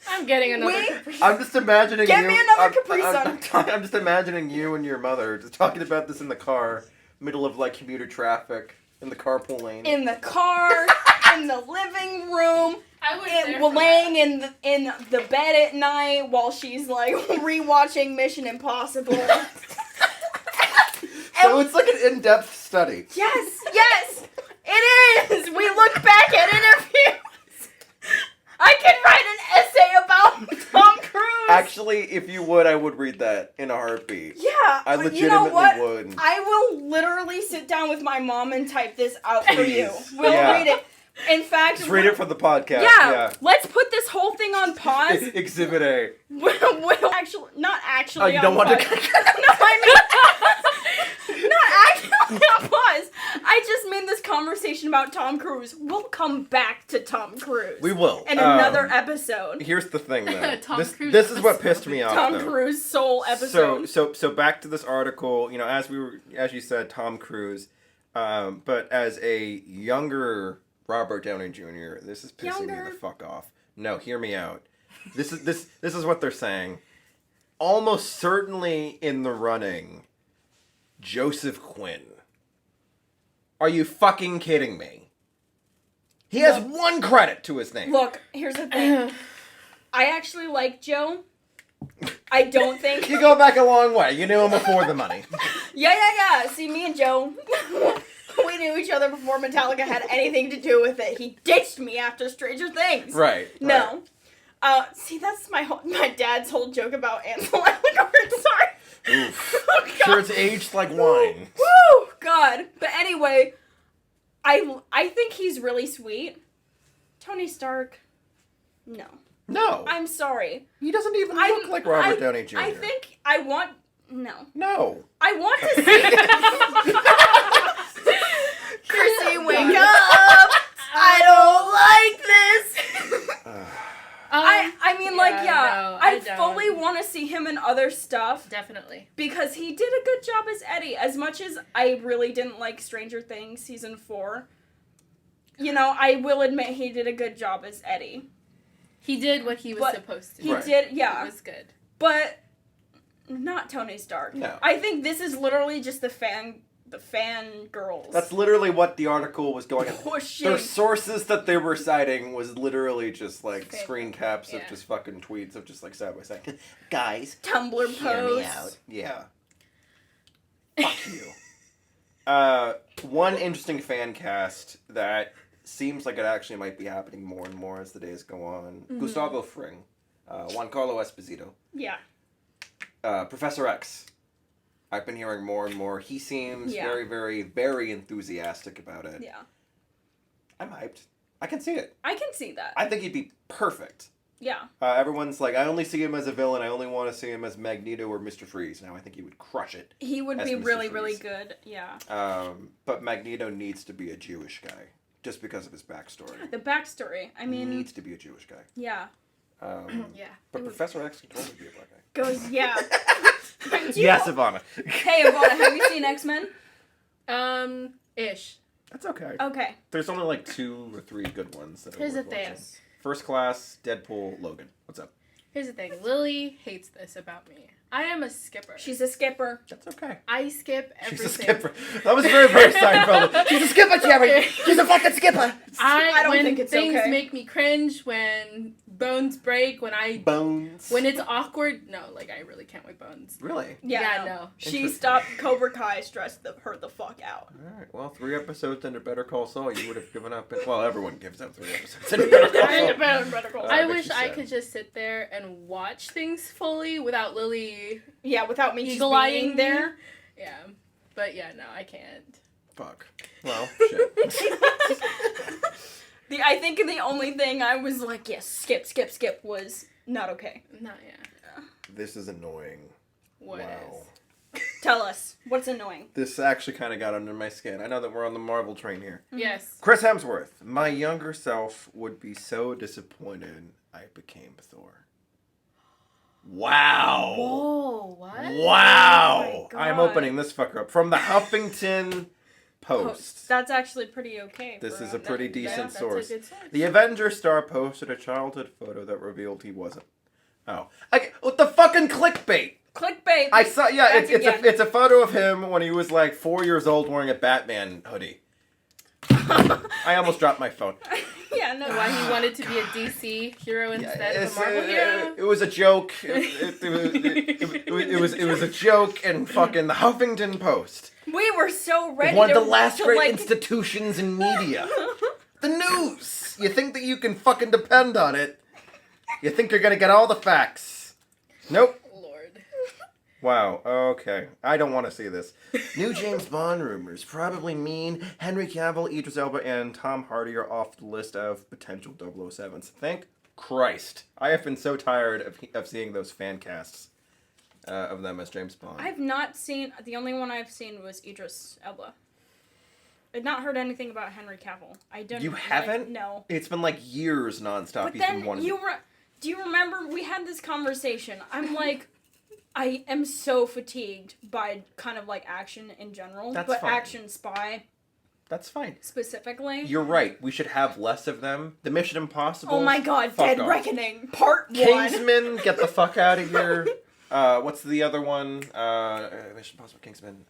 Speaker 3: I'm getting another Capri Sun.
Speaker 1: I'm just imagining
Speaker 2: Get me another Capri Sun.
Speaker 1: I'm just imagining you and your mother just talking about this in the car, middle of, like, commuter traffic, in the carpool lane.
Speaker 2: In the car, in the living room,
Speaker 3: laying
Speaker 2: in the bed at night while she's, like, rewatching Mission Impossible.
Speaker 1: So it's like an in-depth study.
Speaker 2: Yes, it is. We look back at interviews. I can write an essay about Tom Cruise.
Speaker 1: Actually, if you would, I would read that in a heartbeat.
Speaker 2: Yeah,
Speaker 1: I legitimately
Speaker 2: you know what?
Speaker 1: would.
Speaker 2: I will literally sit down with my mom and type this out for you. We'll
Speaker 1: Yeah.
Speaker 2: read it. In fact,
Speaker 1: just read it for the podcast.
Speaker 2: Yeah, let's put this whole thing on pause.
Speaker 1: Exhibit A.
Speaker 2: We'll actually, not actually.
Speaker 1: Oh, you don't want to?
Speaker 2: No, I mean, not actually on pause. I just mean this conversation about Tom Cruise. We'll come back to Tom Cruise.
Speaker 1: We will
Speaker 2: in another episode.
Speaker 1: Here's the thing, though.
Speaker 3: This
Speaker 1: is what pissed me off.
Speaker 2: Tom Cruise soul episode.
Speaker 1: So back to this article. You know, as you said, Tom Cruise, but as a younger Robert Downey Jr., this is pissing me the fuck off. No, hear me out. This is what they're saying. Almost certainly in the running, Joseph Quinn. Are you fucking kidding me? He has one credit to his name.
Speaker 2: Look, here's the thing. I actually like Joe. I don't think...
Speaker 1: You go back a long way. You knew him before the money.
Speaker 2: Yeah. See, me and Joe... We knew each other before Metallica had anything to do with it. He ditched me after Stranger Things.
Speaker 1: Right.
Speaker 2: No. See, that's my dad's whole joke about Ansel Elgort. Sorry.
Speaker 1: Oof. Oh, sure, it's aged like wine.
Speaker 2: Woo! God. god. But anyway, I think he's really sweet. Tony Stark, no.
Speaker 1: No.
Speaker 2: I'm sorry.
Speaker 1: He doesn't even look like Robert Downey Jr.
Speaker 2: I think I want... No.
Speaker 1: No.
Speaker 2: I want to see... Chrissy, wake up! I don't like this! I mean, I fully want to see him in other stuff.
Speaker 3: Definitely.
Speaker 2: Because he did a good job as Eddie. As much as I really didn't like Stranger Things Season 4, I will admit he did a good job as Eddie.
Speaker 3: He did what he was supposed to do.
Speaker 2: He did, yeah.
Speaker 3: It was good.
Speaker 2: But not Tony Stark.
Speaker 1: No.
Speaker 2: I think this is literally just the fan girls.
Speaker 1: That's literally what the article was going on.
Speaker 2: Pushing.
Speaker 1: Their sources that they were citing was literally just like screen caps of just fucking tweets of just like side by side. Guys,
Speaker 2: Tumblr
Speaker 1: hear me
Speaker 2: posts.
Speaker 1: out. Yeah. Fuck you. One interesting fan cast that seems like it actually might be happening more and more as the days go on. Mm-hmm. Gustavo Fring, Juan Carlo Esposito.
Speaker 2: Yeah.
Speaker 1: Professor X. I've been hearing more and more. He seems very, very, very enthusiastic about it.
Speaker 2: Yeah.
Speaker 1: I'm hyped. I can see it.
Speaker 2: I can see that.
Speaker 1: I think he'd be perfect.
Speaker 2: Yeah.
Speaker 1: Everyone's like, I only see him as a villain. I only want to see him as Magneto or Mr. Freeze. Now I think he would crush it.
Speaker 2: He would be
Speaker 1: Mr.
Speaker 2: really,
Speaker 1: Freeze.
Speaker 2: really good. Yeah.
Speaker 1: But Magneto needs to be a Jewish guy. Just because of his backstory.
Speaker 2: The backstory. I mean...
Speaker 1: He needs to be a Jewish guy.
Speaker 2: Yeah.
Speaker 3: Yeah.
Speaker 1: But Professor X can totally be a black guy.
Speaker 2: Goes, yeah.
Speaker 1: Yes, Ivana.
Speaker 2: Hey, Ivana, have you seen X-Men?
Speaker 3: Ish.
Speaker 1: That's okay.
Speaker 2: Okay.
Speaker 1: There's only like 2 or 3 good ones that are
Speaker 3: Here's the
Speaker 1: worth
Speaker 3: thing.
Speaker 1: watching. First Class, Deadpool, Logan. What's up?
Speaker 3: Here's the thing. Lily hates this about me. I am a skipper.
Speaker 2: She's a skipper.
Speaker 1: That's okay.
Speaker 3: I skip everything.
Speaker 1: She's a skipper. That was very, very Seinfeld. She's a skipper, Jerry. She's a fucking skipper.
Speaker 2: I don't think it's
Speaker 3: things
Speaker 2: okay.
Speaker 3: make me cringe, when bones break, when it's awkward. No, like I really can't with bones.
Speaker 1: Really?
Speaker 3: Yeah, no.
Speaker 2: She stopped Cobra Kai, stressed her the fuck out.
Speaker 1: Alright, well, 3 episodes into Better Call Saul, you would have given up. Well, everyone gives up 3 episodes into Better Call Saul.
Speaker 3: I wish I could just sit there and watch things fully without Lily.
Speaker 2: Yeah, without me
Speaker 3: Eagle
Speaker 2: just being there.
Speaker 3: Yeah, but yeah, no, I can't.
Speaker 1: Fuck. Well, shit.
Speaker 2: I think the only thing I was like, yes, skip was not okay.
Speaker 3: Not yeah.
Speaker 1: This is annoying.
Speaker 3: What is?
Speaker 2: Tell us. What's annoying?
Speaker 1: This actually kind of got under my skin. I know that we're on the Marvel train here.
Speaker 3: Yes.
Speaker 1: Chris Hemsworth. My younger self would be so disappointed I became Thor. Wow.
Speaker 3: Whoa, what?
Speaker 1: Wow.
Speaker 2: Oh
Speaker 1: I'm opening this fucker up. From the Huffington Post.
Speaker 2: That's actually pretty okay.
Speaker 1: This is a pretty decent source.
Speaker 3: That's a good source.
Speaker 1: The Avenger star posted a childhood photo that revealed he wasn't. Oh. What the fucking clickbait?
Speaker 2: Clickbait.
Speaker 1: I saw, it's a photo of him when he was like 4 years old wearing a Batman hoodie. I almost dropped my phone.
Speaker 2: Yeah, no.
Speaker 3: Why he wanted to be a DC hero instead of a Marvel hero?
Speaker 1: It was a joke. It was a joke in fucking the Huffington Post.
Speaker 2: We were so ready.
Speaker 1: One of the last great institutions in media. The news. You think that you can fucking depend on it. You think you're gonna get all the facts. Nope.
Speaker 3: Lord.
Speaker 1: Wow, okay. I don't want to see this. New James Bond rumors probably mean Henry Cavill, Idris Elba, and Tom Hardy are off the list of potential 007s. Thank Christ. I have been so tired of seeing those fan casts of them as James Bond.
Speaker 2: I've not seen... The only one I've seen was Idris Elba. I've not heard anything about Henry Cavill. I don't.
Speaker 1: You haven't?
Speaker 2: No.
Speaker 1: It's been like years nonstop.
Speaker 2: But then do you remember we had this conversation? I'm like, I am so fatigued by kind of like action in general,
Speaker 1: That's
Speaker 2: but
Speaker 1: fine.
Speaker 2: action spy
Speaker 1: That's fine.
Speaker 2: specifically.
Speaker 1: You're right. We should have less of them. The Mission Impossible.
Speaker 2: Oh my god,
Speaker 1: fuck
Speaker 2: Dead
Speaker 1: off.
Speaker 2: Reckoning Part 1.
Speaker 1: Kingsman, get the fuck out of here. What's the other one? Mission Impossible, Kingsman.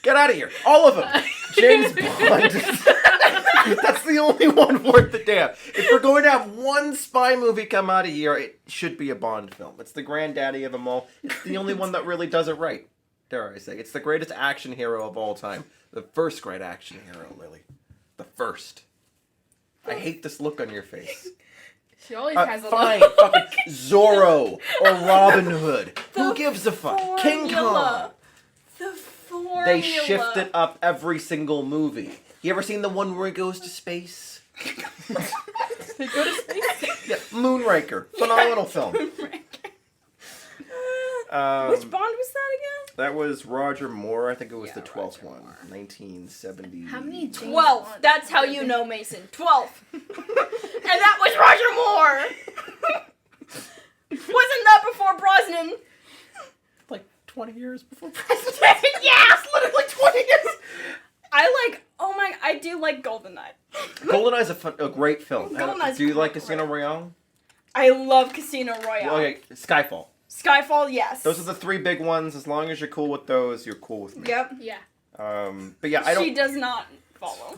Speaker 1: Get out of here. All of them. James Bond. That's the only one worth the damn. If we're going to have one spy movie come out a year, it should be a Bond film. It's the granddaddy of them all. It's the only one that really does it right. Dare I say. It's the greatest action hero of all time. The first great action hero, Lily. The first. I hate this look on your face.
Speaker 3: She always has a
Speaker 1: fine,
Speaker 3: look.
Speaker 1: fucking Zorro or Robin Hood. Who gives a fuck? King Kong.
Speaker 2: The formula.
Speaker 1: They shift it up every single movie. You ever seen the one where he goes to space?
Speaker 3: They go to space?
Speaker 1: Yeah, Moonraker. Phenomenal film.
Speaker 2: Which Bond was that again?
Speaker 1: That was Roger Moore. I think it was the 12th one. 1970.
Speaker 3: How many?
Speaker 2: 12. That's how you know, Mason. 12. And that was Roger Moore. Wasn't that before Brosnan?
Speaker 1: Like 20 years before
Speaker 2: Yes! Literally 20 years! I do like GoldenEye.
Speaker 1: GoldenEye's a great film.
Speaker 2: GoldenEye's
Speaker 1: Do you like Casino Royale?
Speaker 2: I love Casino Royale.
Speaker 1: Well, okay, Skyfall.
Speaker 2: Skyfall, yes.
Speaker 1: Those are the 3 big ones. As long as you're cool with those, you're cool with me.
Speaker 2: Yep.
Speaker 3: Yeah.
Speaker 1: But yeah, I don't...
Speaker 2: She does not follow.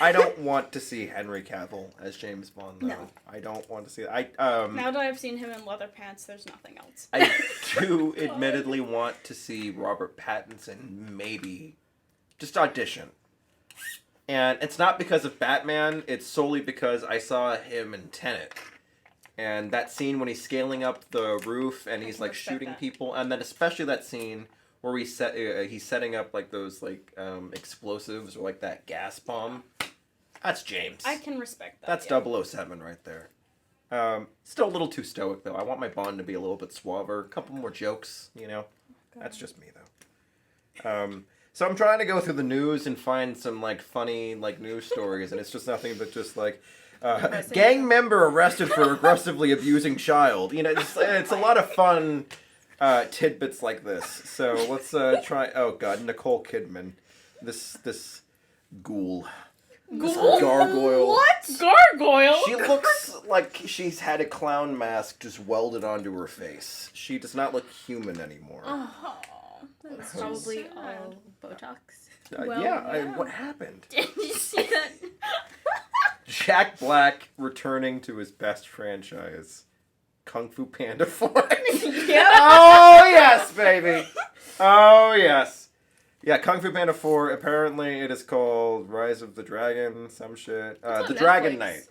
Speaker 1: I don't want to see Henry Cavill as James Bond, though.
Speaker 2: No.
Speaker 1: I don't want to see that.
Speaker 2: Now that I've seen him in leather pants, there's nothing else.
Speaker 1: I do admittedly want to see Robert Pattinson maybe just audition. And it's not because of Batman, it's solely because I saw him in Tenet. And that scene when he's scaling up the roof and he's like shooting people, and then especially that scene where he's setting up like those explosives or like that gas bomb. That's James.
Speaker 2: I can respect that.
Speaker 1: That's 007 right there. Still a little too stoic though. I want my Bond to be a little bit suaver. A couple more jokes, you know. That's just me though. So I'm trying to go through the news and find some like funny like news stories, and it's just nothing but just like gang member arrested for aggressively abusing child. You know, it's a lot of fun tidbits like this. So let's try. Oh God, Nicole Kidman, this ghoul. Gargoyle.
Speaker 2: What?
Speaker 3: Gargoyle?
Speaker 1: She looks like she's had a clown mask just welded onto her face. She does not look human anymore.
Speaker 2: Oh,
Speaker 3: That's probably all Botox.
Speaker 1: What happened?
Speaker 2: Did you see that?
Speaker 1: Jack Black returning to his best franchise, Kung Fu Panda 4.
Speaker 2: Yep.
Speaker 1: Oh, yes, baby. Oh, yes. Yeah, Kung Fu Panda 4, apparently it is called Rise of the Dragon, some shit. The Dragon Knight.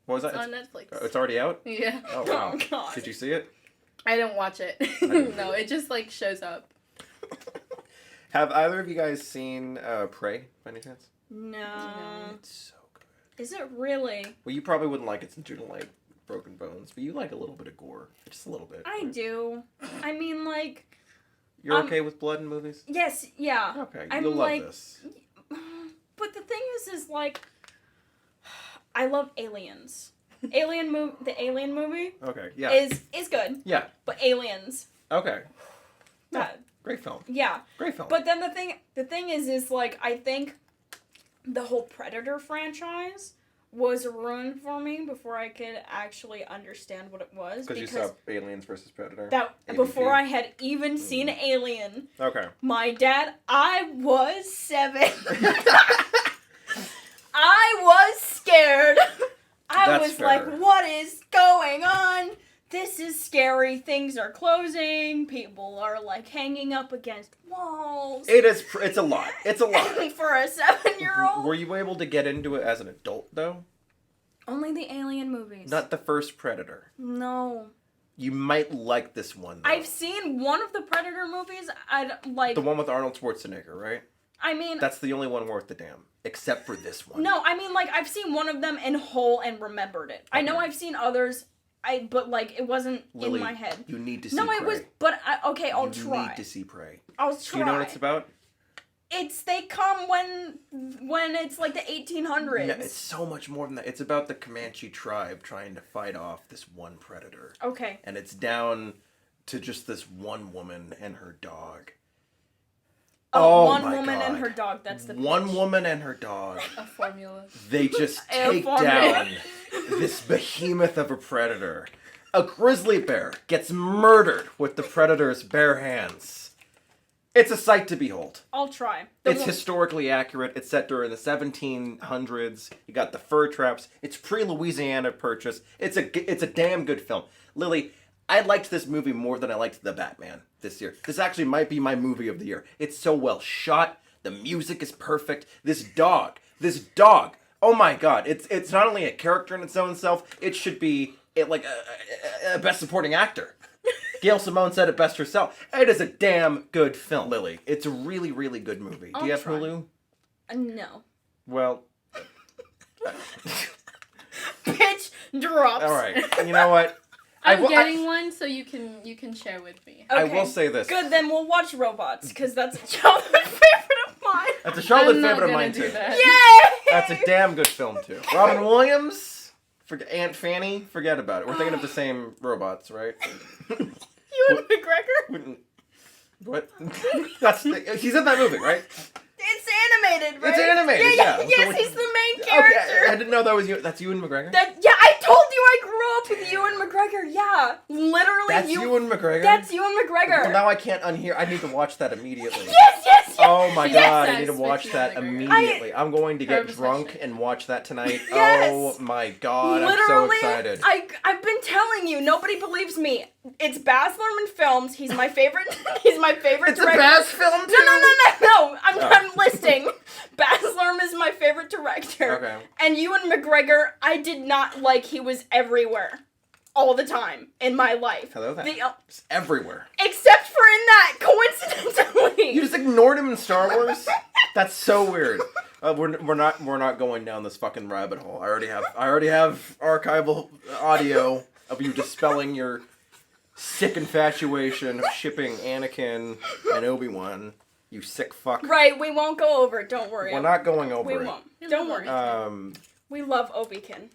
Speaker 1: What was that?
Speaker 3: It's on Netflix.
Speaker 1: It's already out?
Speaker 3: Yeah.
Speaker 1: Oh, wow.
Speaker 2: Oh, God.
Speaker 1: Did you see it?
Speaker 3: I didn't watch it. No, it just like shows up.
Speaker 1: Have either of you guys seen Prey, by any chance?
Speaker 2: No.
Speaker 1: It's so good.
Speaker 2: Is it really?
Speaker 1: Well, you probably wouldn't like it since you don't like broken bones, but you like a little bit of gore. Just a little bit.
Speaker 2: I do. I mean, like...
Speaker 1: You're okay with blood in movies?
Speaker 2: Yes, yeah.
Speaker 1: Okay,
Speaker 2: I'm
Speaker 1: you'll love this.
Speaker 2: But the thing is like... I love Aliens. The Alien movie
Speaker 1: Okay, yeah.
Speaker 2: is good.
Speaker 1: Yeah.
Speaker 2: But Aliens...
Speaker 1: Okay.
Speaker 2: That,
Speaker 1: Great film.
Speaker 2: yeah.
Speaker 1: Great film.
Speaker 2: But then the thing is like, I think the whole Predator franchise was ruined for me before I could actually understand what it was.
Speaker 1: Because you saw Aliens versus Predator?
Speaker 2: Before I had even seen Alien.
Speaker 1: Okay.
Speaker 2: My dad, I was 7. I was scared.
Speaker 1: That's
Speaker 2: was
Speaker 1: fair.
Speaker 2: like, what is going on? This is scary. Things are closing. People are like hanging up against walls.
Speaker 1: It's a lot. It's a lot.
Speaker 2: For a 7-year-old.
Speaker 1: Were you able to get into it as an adult, though?
Speaker 2: Only the Alien movies.
Speaker 1: Not the first Predator.
Speaker 2: No.
Speaker 1: You might like this one, though.
Speaker 2: I've seen one of the Predator movies. I'd like...
Speaker 1: The one with Arnold Schwarzenegger, right?
Speaker 2: I mean...
Speaker 1: That's the only one worth the damn. Except for this one.
Speaker 2: No, I mean, like, I've seen one of them in whole and remembered it. Okay. I know I've seen others... but like it wasn't
Speaker 1: Lily,
Speaker 2: in my head.
Speaker 1: You need to see
Speaker 2: Prey.
Speaker 1: Prey.
Speaker 2: It was, but I'll try.
Speaker 1: You need to see Prey.
Speaker 2: I'll try.
Speaker 1: Do you know what it's about?
Speaker 2: They come when it's like the 1800s.
Speaker 1: No, it's so much more than that. It's about the Comanche tribe trying to fight off this one predator.
Speaker 2: Okay.
Speaker 1: And it's down to just this one woman and her dog.
Speaker 2: One woman and her dog. That's the
Speaker 1: one
Speaker 2: pitch.
Speaker 1: Woman and her dog.
Speaker 3: A formula.
Speaker 1: They just take down this behemoth of a predator. A grizzly bear gets murdered with the predator's bare hands. It's a sight to behold.
Speaker 2: I'll try.
Speaker 1: It's historically accurate. It's set during the 1700s. You got the fur traps. It's pre-Louisiana Purchase. It's a damn good film. Lily, I liked this movie more than I liked The Batman this year. This actually might be my movie of the year. It's so well shot. The music is perfect. This dog. Oh my God. It's not only a character in its own self. It should be like a best supporting actor. Gail Simone said it best herself. It is a damn good film, Lily. It's a really, really good movie. Do you have Hulu?
Speaker 2: No.
Speaker 1: Well...
Speaker 2: Pitch drops.
Speaker 1: All right. You know what?
Speaker 3: I'm getting one, so you can share with me.
Speaker 2: Okay.
Speaker 1: I will say this.
Speaker 2: Good, then we'll watch Robots, because that's a childhood favorite of mine.
Speaker 1: That's a childhood favorite of mine, too.
Speaker 2: Yay!
Speaker 1: That's a damn good film, too. Robin Williams, Aunt Fanny, forget about it. We're thinking of the same robots, right?
Speaker 2: Ewan McGregor?
Speaker 1: What? He's in that movie, right?
Speaker 2: It's animated, right?
Speaker 1: It's animated, yeah.
Speaker 2: Yes, he's the main character.
Speaker 1: Okay, I didn't know that was you. That's Ewan McGregor?
Speaker 2: Yeah, I told you I grew up with Ewan McGregor. Yeah, literally.
Speaker 1: That's Ewan McGregor?
Speaker 2: That's Ewan McGregor.
Speaker 1: Well, now I can't unhear. I need to watch that immediately.
Speaker 2: Yes.
Speaker 1: Oh my god, I need to
Speaker 3: Yes,
Speaker 1: watch
Speaker 3: with
Speaker 1: that
Speaker 3: Ewan McGregor.
Speaker 1: immediately. I'm going to get
Speaker 3: 100%
Speaker 1: drunk and watch that tonight.
Speaker 2: Yes.
Speaker 1: Oh my god,
Speaker 2: Literally,
Speaker 1: I'm so excited.
Speaker 2: I've been telling you, nobody believes me. It's Baz Luhrmann Films. He's my favorite. He's my favorite
Speaker 1: It's
Speaker 2: director.
Speaker 1: a Baz film too?
Speaker 2: No. I'm listing. Baz Luhrmann is my favorite director.
Speaker 1: Okay.
Speaker 2: And Ewan McGregor, I did not like. He was everywhere, all the time in my life.
Speaker 1: Hello there. It's everywhere.
Speaker 2: Except for in that, coincidentally.
Speaker 1: You just ignored him in Star Wars? That's so weird. We're not going down this fucking rabbit hole. I already have archival audio of you dispelling your sick infatuation of shipping Anakin and Obi-Wan. You sick fuck.
Speaker 2: Right, we won't go over it. Don't worry.
Speaker 1: We're not going over it.
Speaker 2: We won't. Don't worry. We love Obi-Kin.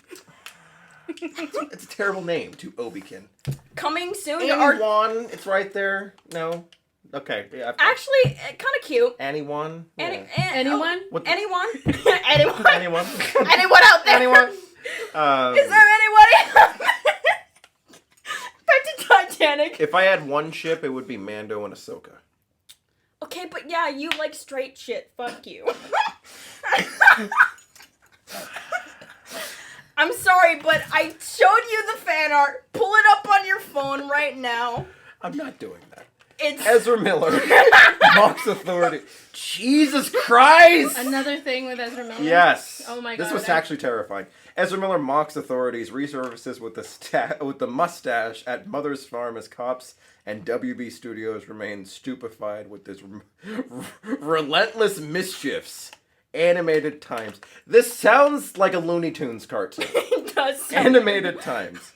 Speaker 1: It's a terrible name to Obi-Kin.
Speaker 2: Coming soon to
Speaker 1: Annie Wan, it's right there. No? Okay. Yeah,
Speaker 2: actually, kind of cute.
Speaker 1: Annie Wan? Yeah.
Speaker 3: Anyone?
Speaker 2: Anyone?
Speaker 1: Anyone?
Speaker 2: Anyone out there?
Speaker 1: Anyone?
Speaker 2: Is there anybody? Back to Titanic.
Speaker 1: If I had one ship, it would be Mando and Ahsoka.
Speaker 2: Okay, but yeah, you like straight shit. Fuck you. I'm sorry, but I showed you the fan art. Pull it up on your phone right now.
Speaker 1: I'm not doing that.
Speaker 2: It's
Speaker 1: Ezra Miller mocks authority. Jesus Christ!
Speaker 3: Another thing with Ezra Miller?
Speaker 1: Yes.
Speaker 3: Oh my god.
Speaker 1: This was actually terrifying. Ezra Miller mocks authorities, resurfaces with the mustache at Mother's Farm as cops and WB Studios remain stupefied with this relentless mischiefs. Animated Times. This sounds like a Looney Tunes cartoon.
Speaker 2: It does sound
Speaker 1: Animated Times.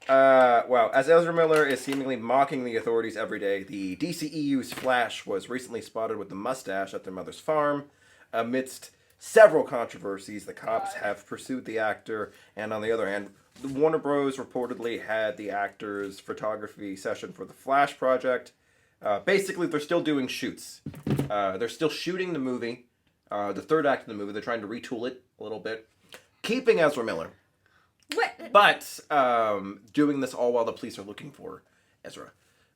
Speaker 1: Wow. As Ezra Miller is seemingly mocking the authorities every day, the DCEU's Flash was recently spotted with the mustache at their mother's farm. Amidst several controversies, the cops have pursued the actor, and on the other hand, Warner Bros. Reportedly had the actor's photography session for the Flash project. Basically, they're still doing shoots. They're still shooting the movie, the third act of the movie. They're trying to retool it a little bit, keeping Ezra Miller.
Speaker 2: What?
Speaker 1: But doing this all while the police are looking for Ezra.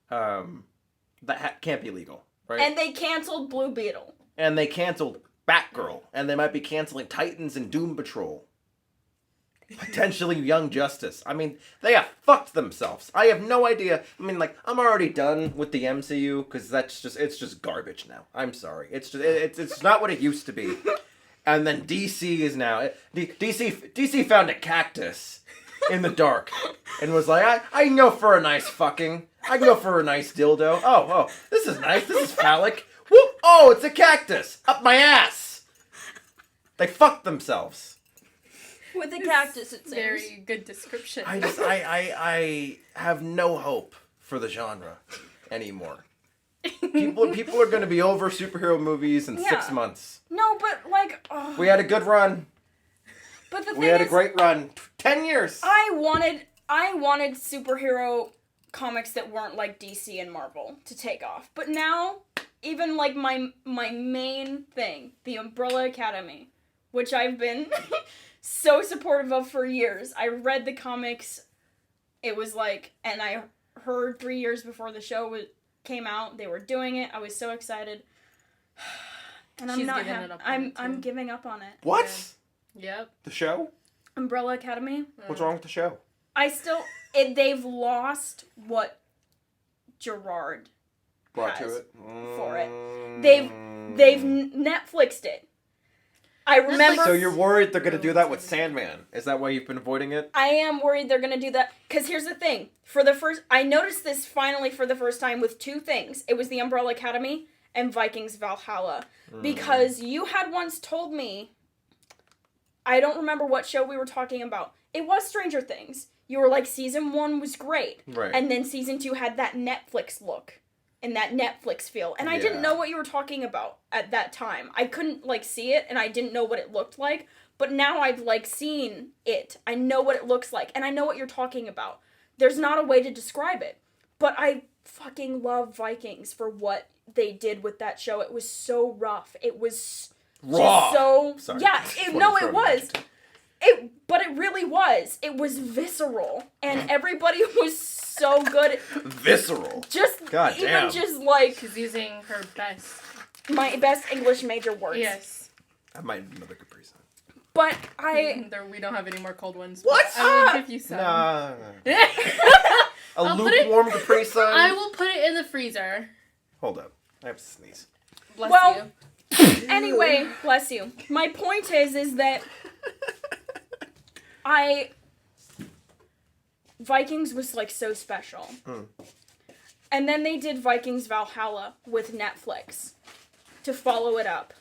Speaker 1: That can't be legal, right?
Speaker 2: And they canceled Blue Beetle.
Speaker 1: And they canceled Batgirl. And they might be canceling Titans and Doom Patrol. Potentially Young Justice. I mean, they have fucked themselves. I have no idea. I mean, like, I'm already done with the MCU because it's just garbage now. I'm sorry. It's not what it used to be. And then DC is now... DC found a cactus in the dark and was like, I can go for a nice fucking. I can go for a nice dildo. Oh, this is nice. This is phallic. Whoop! Oh, it's a cactus. Up my ass. They fucked themselves.
Speaker 2: With a cactus, it seems.
Speaker 3: Very good description.
Speaker 1: I have no hope for the genre anymore. People are going to be over superhero movies in 6 months.
Speaker 2: No, but like...
Speaker 1: We had a good run.
Speaker 2: But the thing
Speaker 1: We had
Speaker 2: is,
Speaker 1: a great run. 10 years.
Speaker 2: I wanted superhero comics that weren't like DC and Marvel to take off. But now, even like my main thing, the Umbrella Academy, which I've been so supportive of for years. I read the comics. It was like, and I heard 3 years before the show came out, they were doing it. I was so excited. And I'm not I'm giving up on it.
Speaker 1: What?
Speaker 3: Yeah. Yep.
Speaker 1: The show?
Speaker 2: Umbrella Academy?
Speaker 1: What's wrong with the show?
Speaker 2: They've lost what Gerard
Speaker 1: Brought
Speaker 2: has
Speaker 1: to it
Speaker 2: for it. They've Netflixed it. I remember.
Speaker 1: So you're worried they're gonna do that with Sandman? Is that why you've been avoiding it?
Speaker 2: I am worried they're gonna do that because here's the thing. I noticed this finally for the first time with two things. It was the Umbrella Academy and Vikings Valhalla, because you had once told me. I don't remember what show we were talking about. It was Stranger Things. You were like, season 1 was great,
Speaker 1: right?
Speaker 2: And then season 2 had that Netflix look. And that Netflix feel. And I didn't know what you were talking about at that time. I couldn't, like, see it, and I didn't know what it looked like. But now I've, like, seen it. I know what it looks like, and I know what you're talking about. There's not a way to describe it. But I fucking love Vikings for what they did with that show. It was so rough. It was
Speaker 1: raw.
Speaker 2: So...
Speaker 1: Sorry.
Speaker 2: Yeah, it was. But it really was. It was visceral. And everybody was so good.
Speaker 1: Visceral.
Speaker 2: Just
Speaker 1: God damn.
Speaker 2: Even just like
Speaker 3: she's using her best.
Speaker 2: My best English major words.
Speaker 3: Yes.
Speaker 1: I might another Capri Sun.
Speaker 2: But
Speaker 3: we don't have any more cold ones.
Speaker 1: What?
Speaker 3: I will give you some.
Speaker 1: Nah. A lukewarm Capri Sun.
Speaker 3: I will put it in the freezer.
Speaker 1: Hold up. I have to sneeze.
Speaker 3: Bless
Speaker 2: you. Anyway, bless you. My point is that Vikings was, like, so special. And then they did Vikings Valhalla with Netflix to follow it up.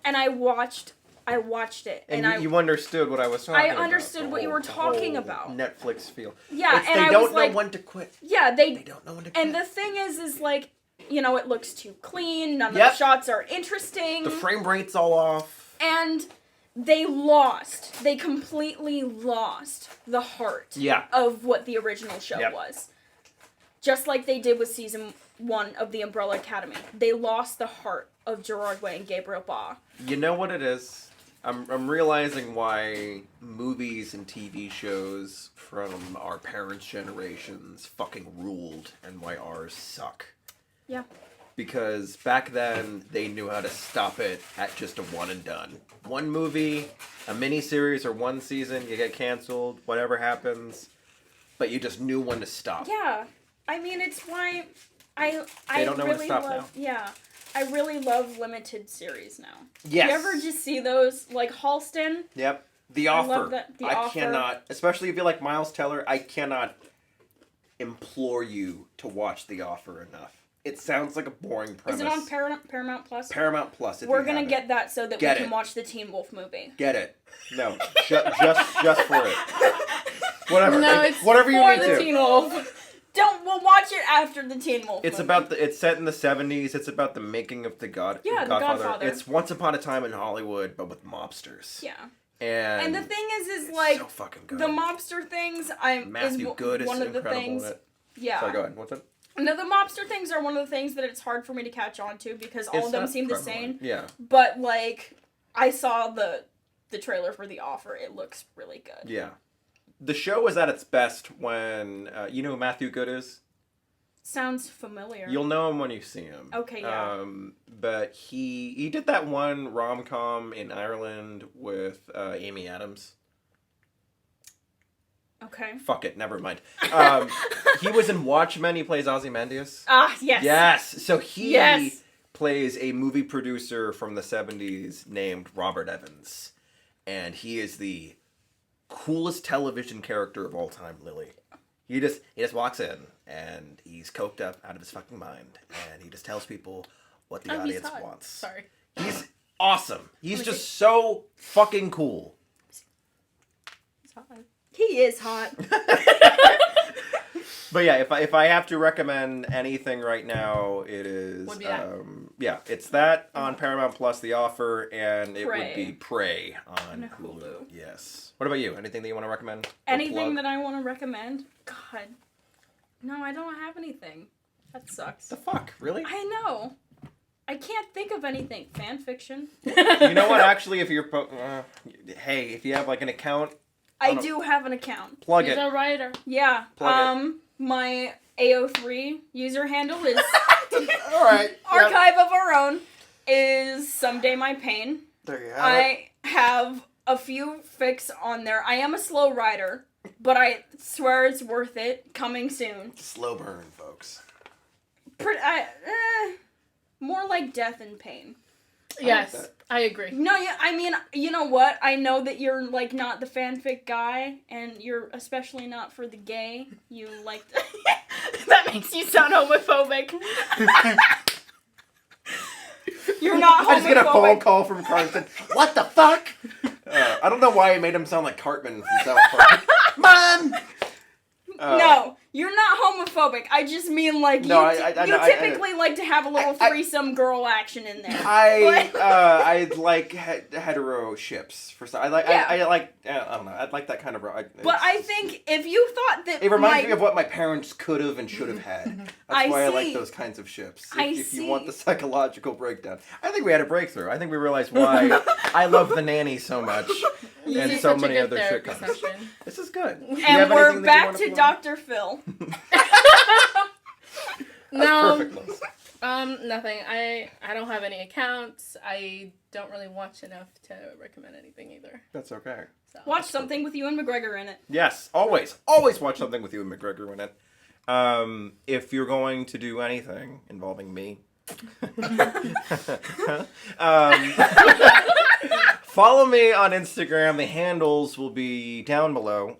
Speaker 2: And I watched it. And
Speaker 1: you understood what I was talking about.
Speaker 2: I understood what you were talking about.
Speaker 1: Don't feel.
Speaker 2: Yeah,
Speaker 1: and they don't know when to quit.
Speaker 2: Yeah, they
Speaker 1: don't know when to quit.
Speaker 2: And the thing is like, you know, it looks too clean. None of the shots are interesting.
Speaker 1: The frame rate's all off.
Speaker 2: And they completely lost the heart of what the original show was. Just like they did with season 1 of the Umbrella Academy. They lost the heart of Gerard Way and Gabriel Ba.
Speaker 1: You know what it is? I'm realizing why movies and TV shows from our parents' generations fucking ruled and why ours suck.
Speaker 2: Yeah.
Speaker 1: Because back then, they knew how to stop it at just a one and done. One movie, a miniseries, or one season, you get canceled, whatever happens, but you just knew when to stop.
Speaker 2: Yeah. I mean, it's why I
Speaker 1: don't know
Speaker 2: really
Speaker 1: when to stop
Speaker 2: love,
Speaker 1: now.
Speaker 2: Yeah. I really love limited series now.
Speaker 1: Yes.
Speaker 2: You ever just see those, like Halston?
Speaker 1: Yep. The Offer.
Speaker 2: I love that.
Speaker 1: I cannot, especially if you like Miles Teller, I cannot implore you to watch The Offer enough. It sounds like a boring premise.
Speaker 2: Is it on Paramount Plus?
Speaker 1: Paramount Plus.
Speaker 2: We're gonna get that so that we can watch the Teen Wolf movie.
Speaker 1: Get it? No, just for it. Whatever.
Speaker 3: No, it's
Speaker 1: whatever you need
Speaker 3: for the
Speaker 1: to.
Speaker 3: Teen Wolf.
Speaker 2: We'll watch it after the Teen Wolf.
Speaker 1: It's
Speaker 2: movie.
Speaker 1: about it's set in the 70s. It's about the making of the
Speaker 2: the Godfather.
Speaker 1: It's Once Upon a Time in Hollywood, but with mobsters.
Speaker 2: Yeah.
Speaker 1: And
Speaker 2: the thing is like
Speaker 1: so fucking good.
Speaker 2: The mobster things.
Speaker 1: Matthew Good is
Speaker 2: one of the things.
Speaker 1: In it.
Speaker 2: Yeah.
Speaker 1: Sorry, go ahead. What's that?
Speaker 2: No, the mobster things are one of the things that it's hard for me to catch on to because all of them seem the same.
Speaker 1: Yeah.
Speaker 2: But like, I saw the trailer for The Offer. It looks really good.
Speaker 1: Yeah. The show is at its best when you know who Matthew Good is.
Speaker 2: Sounds familiar.
Speaker 1: You'll know him when you see him.
Speaker 2: Okay, yeah.
Speaker 1: But he did that one rom-com in Ireland with Amy Adams.
Speaker 2: Okay.
Speaker 1: Fuck it, never mind. He was in Watchmen. He plays Ozymandias.
Speaker 2: Ah, yes.
Speaker 1: Yes. So he plays a movie producer from the 70s named Robert Evans. And he is the coolest television character of all time, Lily. He just walks in and he's coked up out of his fucking mind and he just tells people what the audience wants.
Speaker 3: Sorry.
Speaker 1: He's awesome. He's just so fucking cool.
Speaker 3: He's hot.
Speaker 2: He is hot.
Speaker 1: But yeah, if I have to recommend anything right now, it is it's that on Paramount Plus, The Offer, and it would be Prey on Hulu. Yes. What about you? Anything that you want to recommend?
Speaker 2: Anything that I want to recommend? God. No, I don't have anything. That sucks.
Speaker 1: The fuck? Really?
Speaker 2: I know. I can't think of anything. Fan fiction.
Speaker 1: You know what? Actually, if you're hey, if you have like an account,
Speaker 2: I do have an account.
Speaker 1: Plug
Speaker 3: He's
Speaker 1: it.
Speaker 3: a writer.
Speaker 2: Yeah. My AO3 user handle is
Speaker 1: all right.
Speaker 2: Archive of Our Own is Someday My Pain.
Speaker 1: There you have it.
Speaker 2: I have a few fics on there. I am a slow writer, but I swear it's worth it. Coming soon.
Speaker 1: Slow burn, folks.
Speaker 2: More like death and pain.
Speaker 3: Yes, I agree.
Speaker 2: No, yeah, I mean, you know what? I know that you're, like, not the fanfic guy, and you're especially not for the gay. You like... That makes you sound homophobic. You're not homophobic.
Speaker 1: I just get a phone call from Carson. What the fuck? I don't know why I made him sound like Cartman from South Park. Mom!
Speaker 2: No, you're not homophobic. I just mean, like, you typically like to have a little threesome girl action in there.
Speaker 1: I like hetero ships for some. I don't know. I like that kind of.
Speaker 2: But I think if you thought that
Speaker 1: it reminds me of what my parents could have and should have had. That's why I like those kinds of ships. If you want the psychological breakdown, I think we had a breakthrough. I think we realized why I love The Nanny so much. And so many other sitcoms. This is good.
Speaker 2: And we're back to Dr. Phil.
Speaker 3: No.
Speaker 1: Perfect.
Speaker 3: Nothing. I don't have any accounts. I don't really watch enough to recommend anything either.
Speaker 1: That's okay.
Speaker 3: So.
Speaker 2: Watch something with Ewan McGregor in it.
Speaker 1: Yes, always. Always watch something with Ewan McGregor in it. If you're going to do anything involving me, follow me on Instagram. The handles will be down below.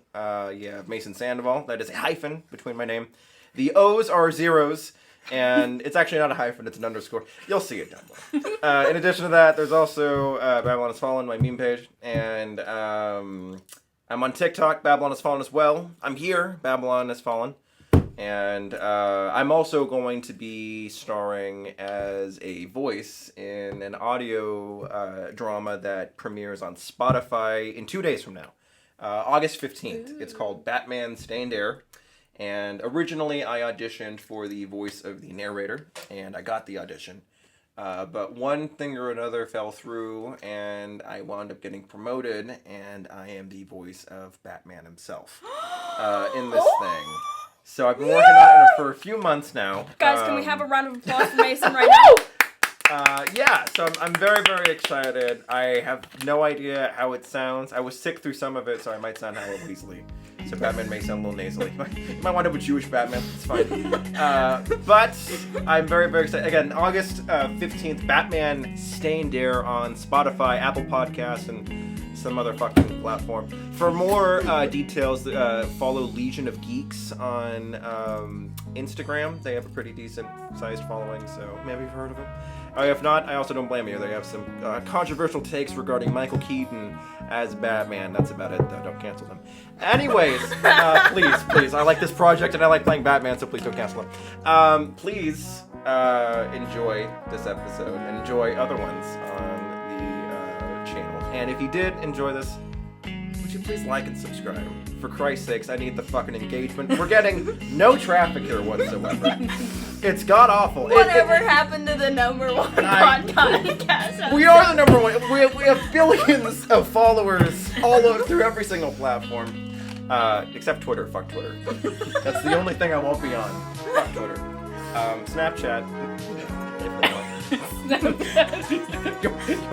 Speaker 1: Mason Sandoval. That is a hyphen between my name. The O's are zeros, and it's actually not a hyphen, it's an underscore. You'll see it down below. In addition to that, there's also Babylon Has Fallen, my meme page, and I'm on TikTok, Babylon Has Fallen as well. I'm here, Babylon Has Fallen. And I'm also going to be starring as a voice in an audio drama that premieres on Spotify in 2 days from now. August 15th. Ooh. It's called Batman Stained Air. And originally I auditioned for the voice of the narrator, and I got the audition. But one thing or another fell through, and I wound up getting promoted, and I am the voice of Batman himself in this thing. So I've been working on it for a few months now.
Speaker 2: Guys, can we have a round of applause for Mason right now?
Speaker 1: So I'm very, very excited. I have no idea how it sounds. I was sick through some of it, so I might sound a little weaselly. So Batman may sound a little nasally. You might want to have a Jewish Batman. It's fine. But I'm very, very excited. Again, August 15th, Batman Stained Air on Spotify, Apple Podcasts, and some other fucking platform. For more details, follow Legion of Geeks on Instagram. They have a pretty decent sized following, so maybe you've heard of them. If not, I also don't blame you. They have some controversial takes regarding Michael Keaton as Batman. That's about it, though. Don't cancel them. Anyways, please. I like this project and I like playing Batman, so please don't cancel them. Please enjoy this episode and enjoy other ones on the channel. And if you did enjoy this, would you please like and subscribe? For Christ's sakes, I need the fucking engagement. We're getting no traffic here whatsoever. It's god-awful.
Speaker 2: Whatever happened to the number one podcast?
Speaker 1: We are the number one. We have billions of followers all over through every single platform. Except Twitter. Fuck Twitter. That's the only thing I won't be on. Fuck Twitter. Snapchat. You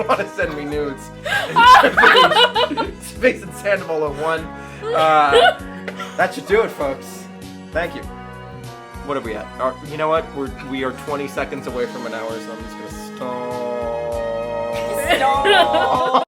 Speaker 1: want to send me nudes? Space and Sandoval 01. That should do it, folks. Thank you. What are we at? You know what? We are 20 seconds away from an hour, so I'm just gonna stop.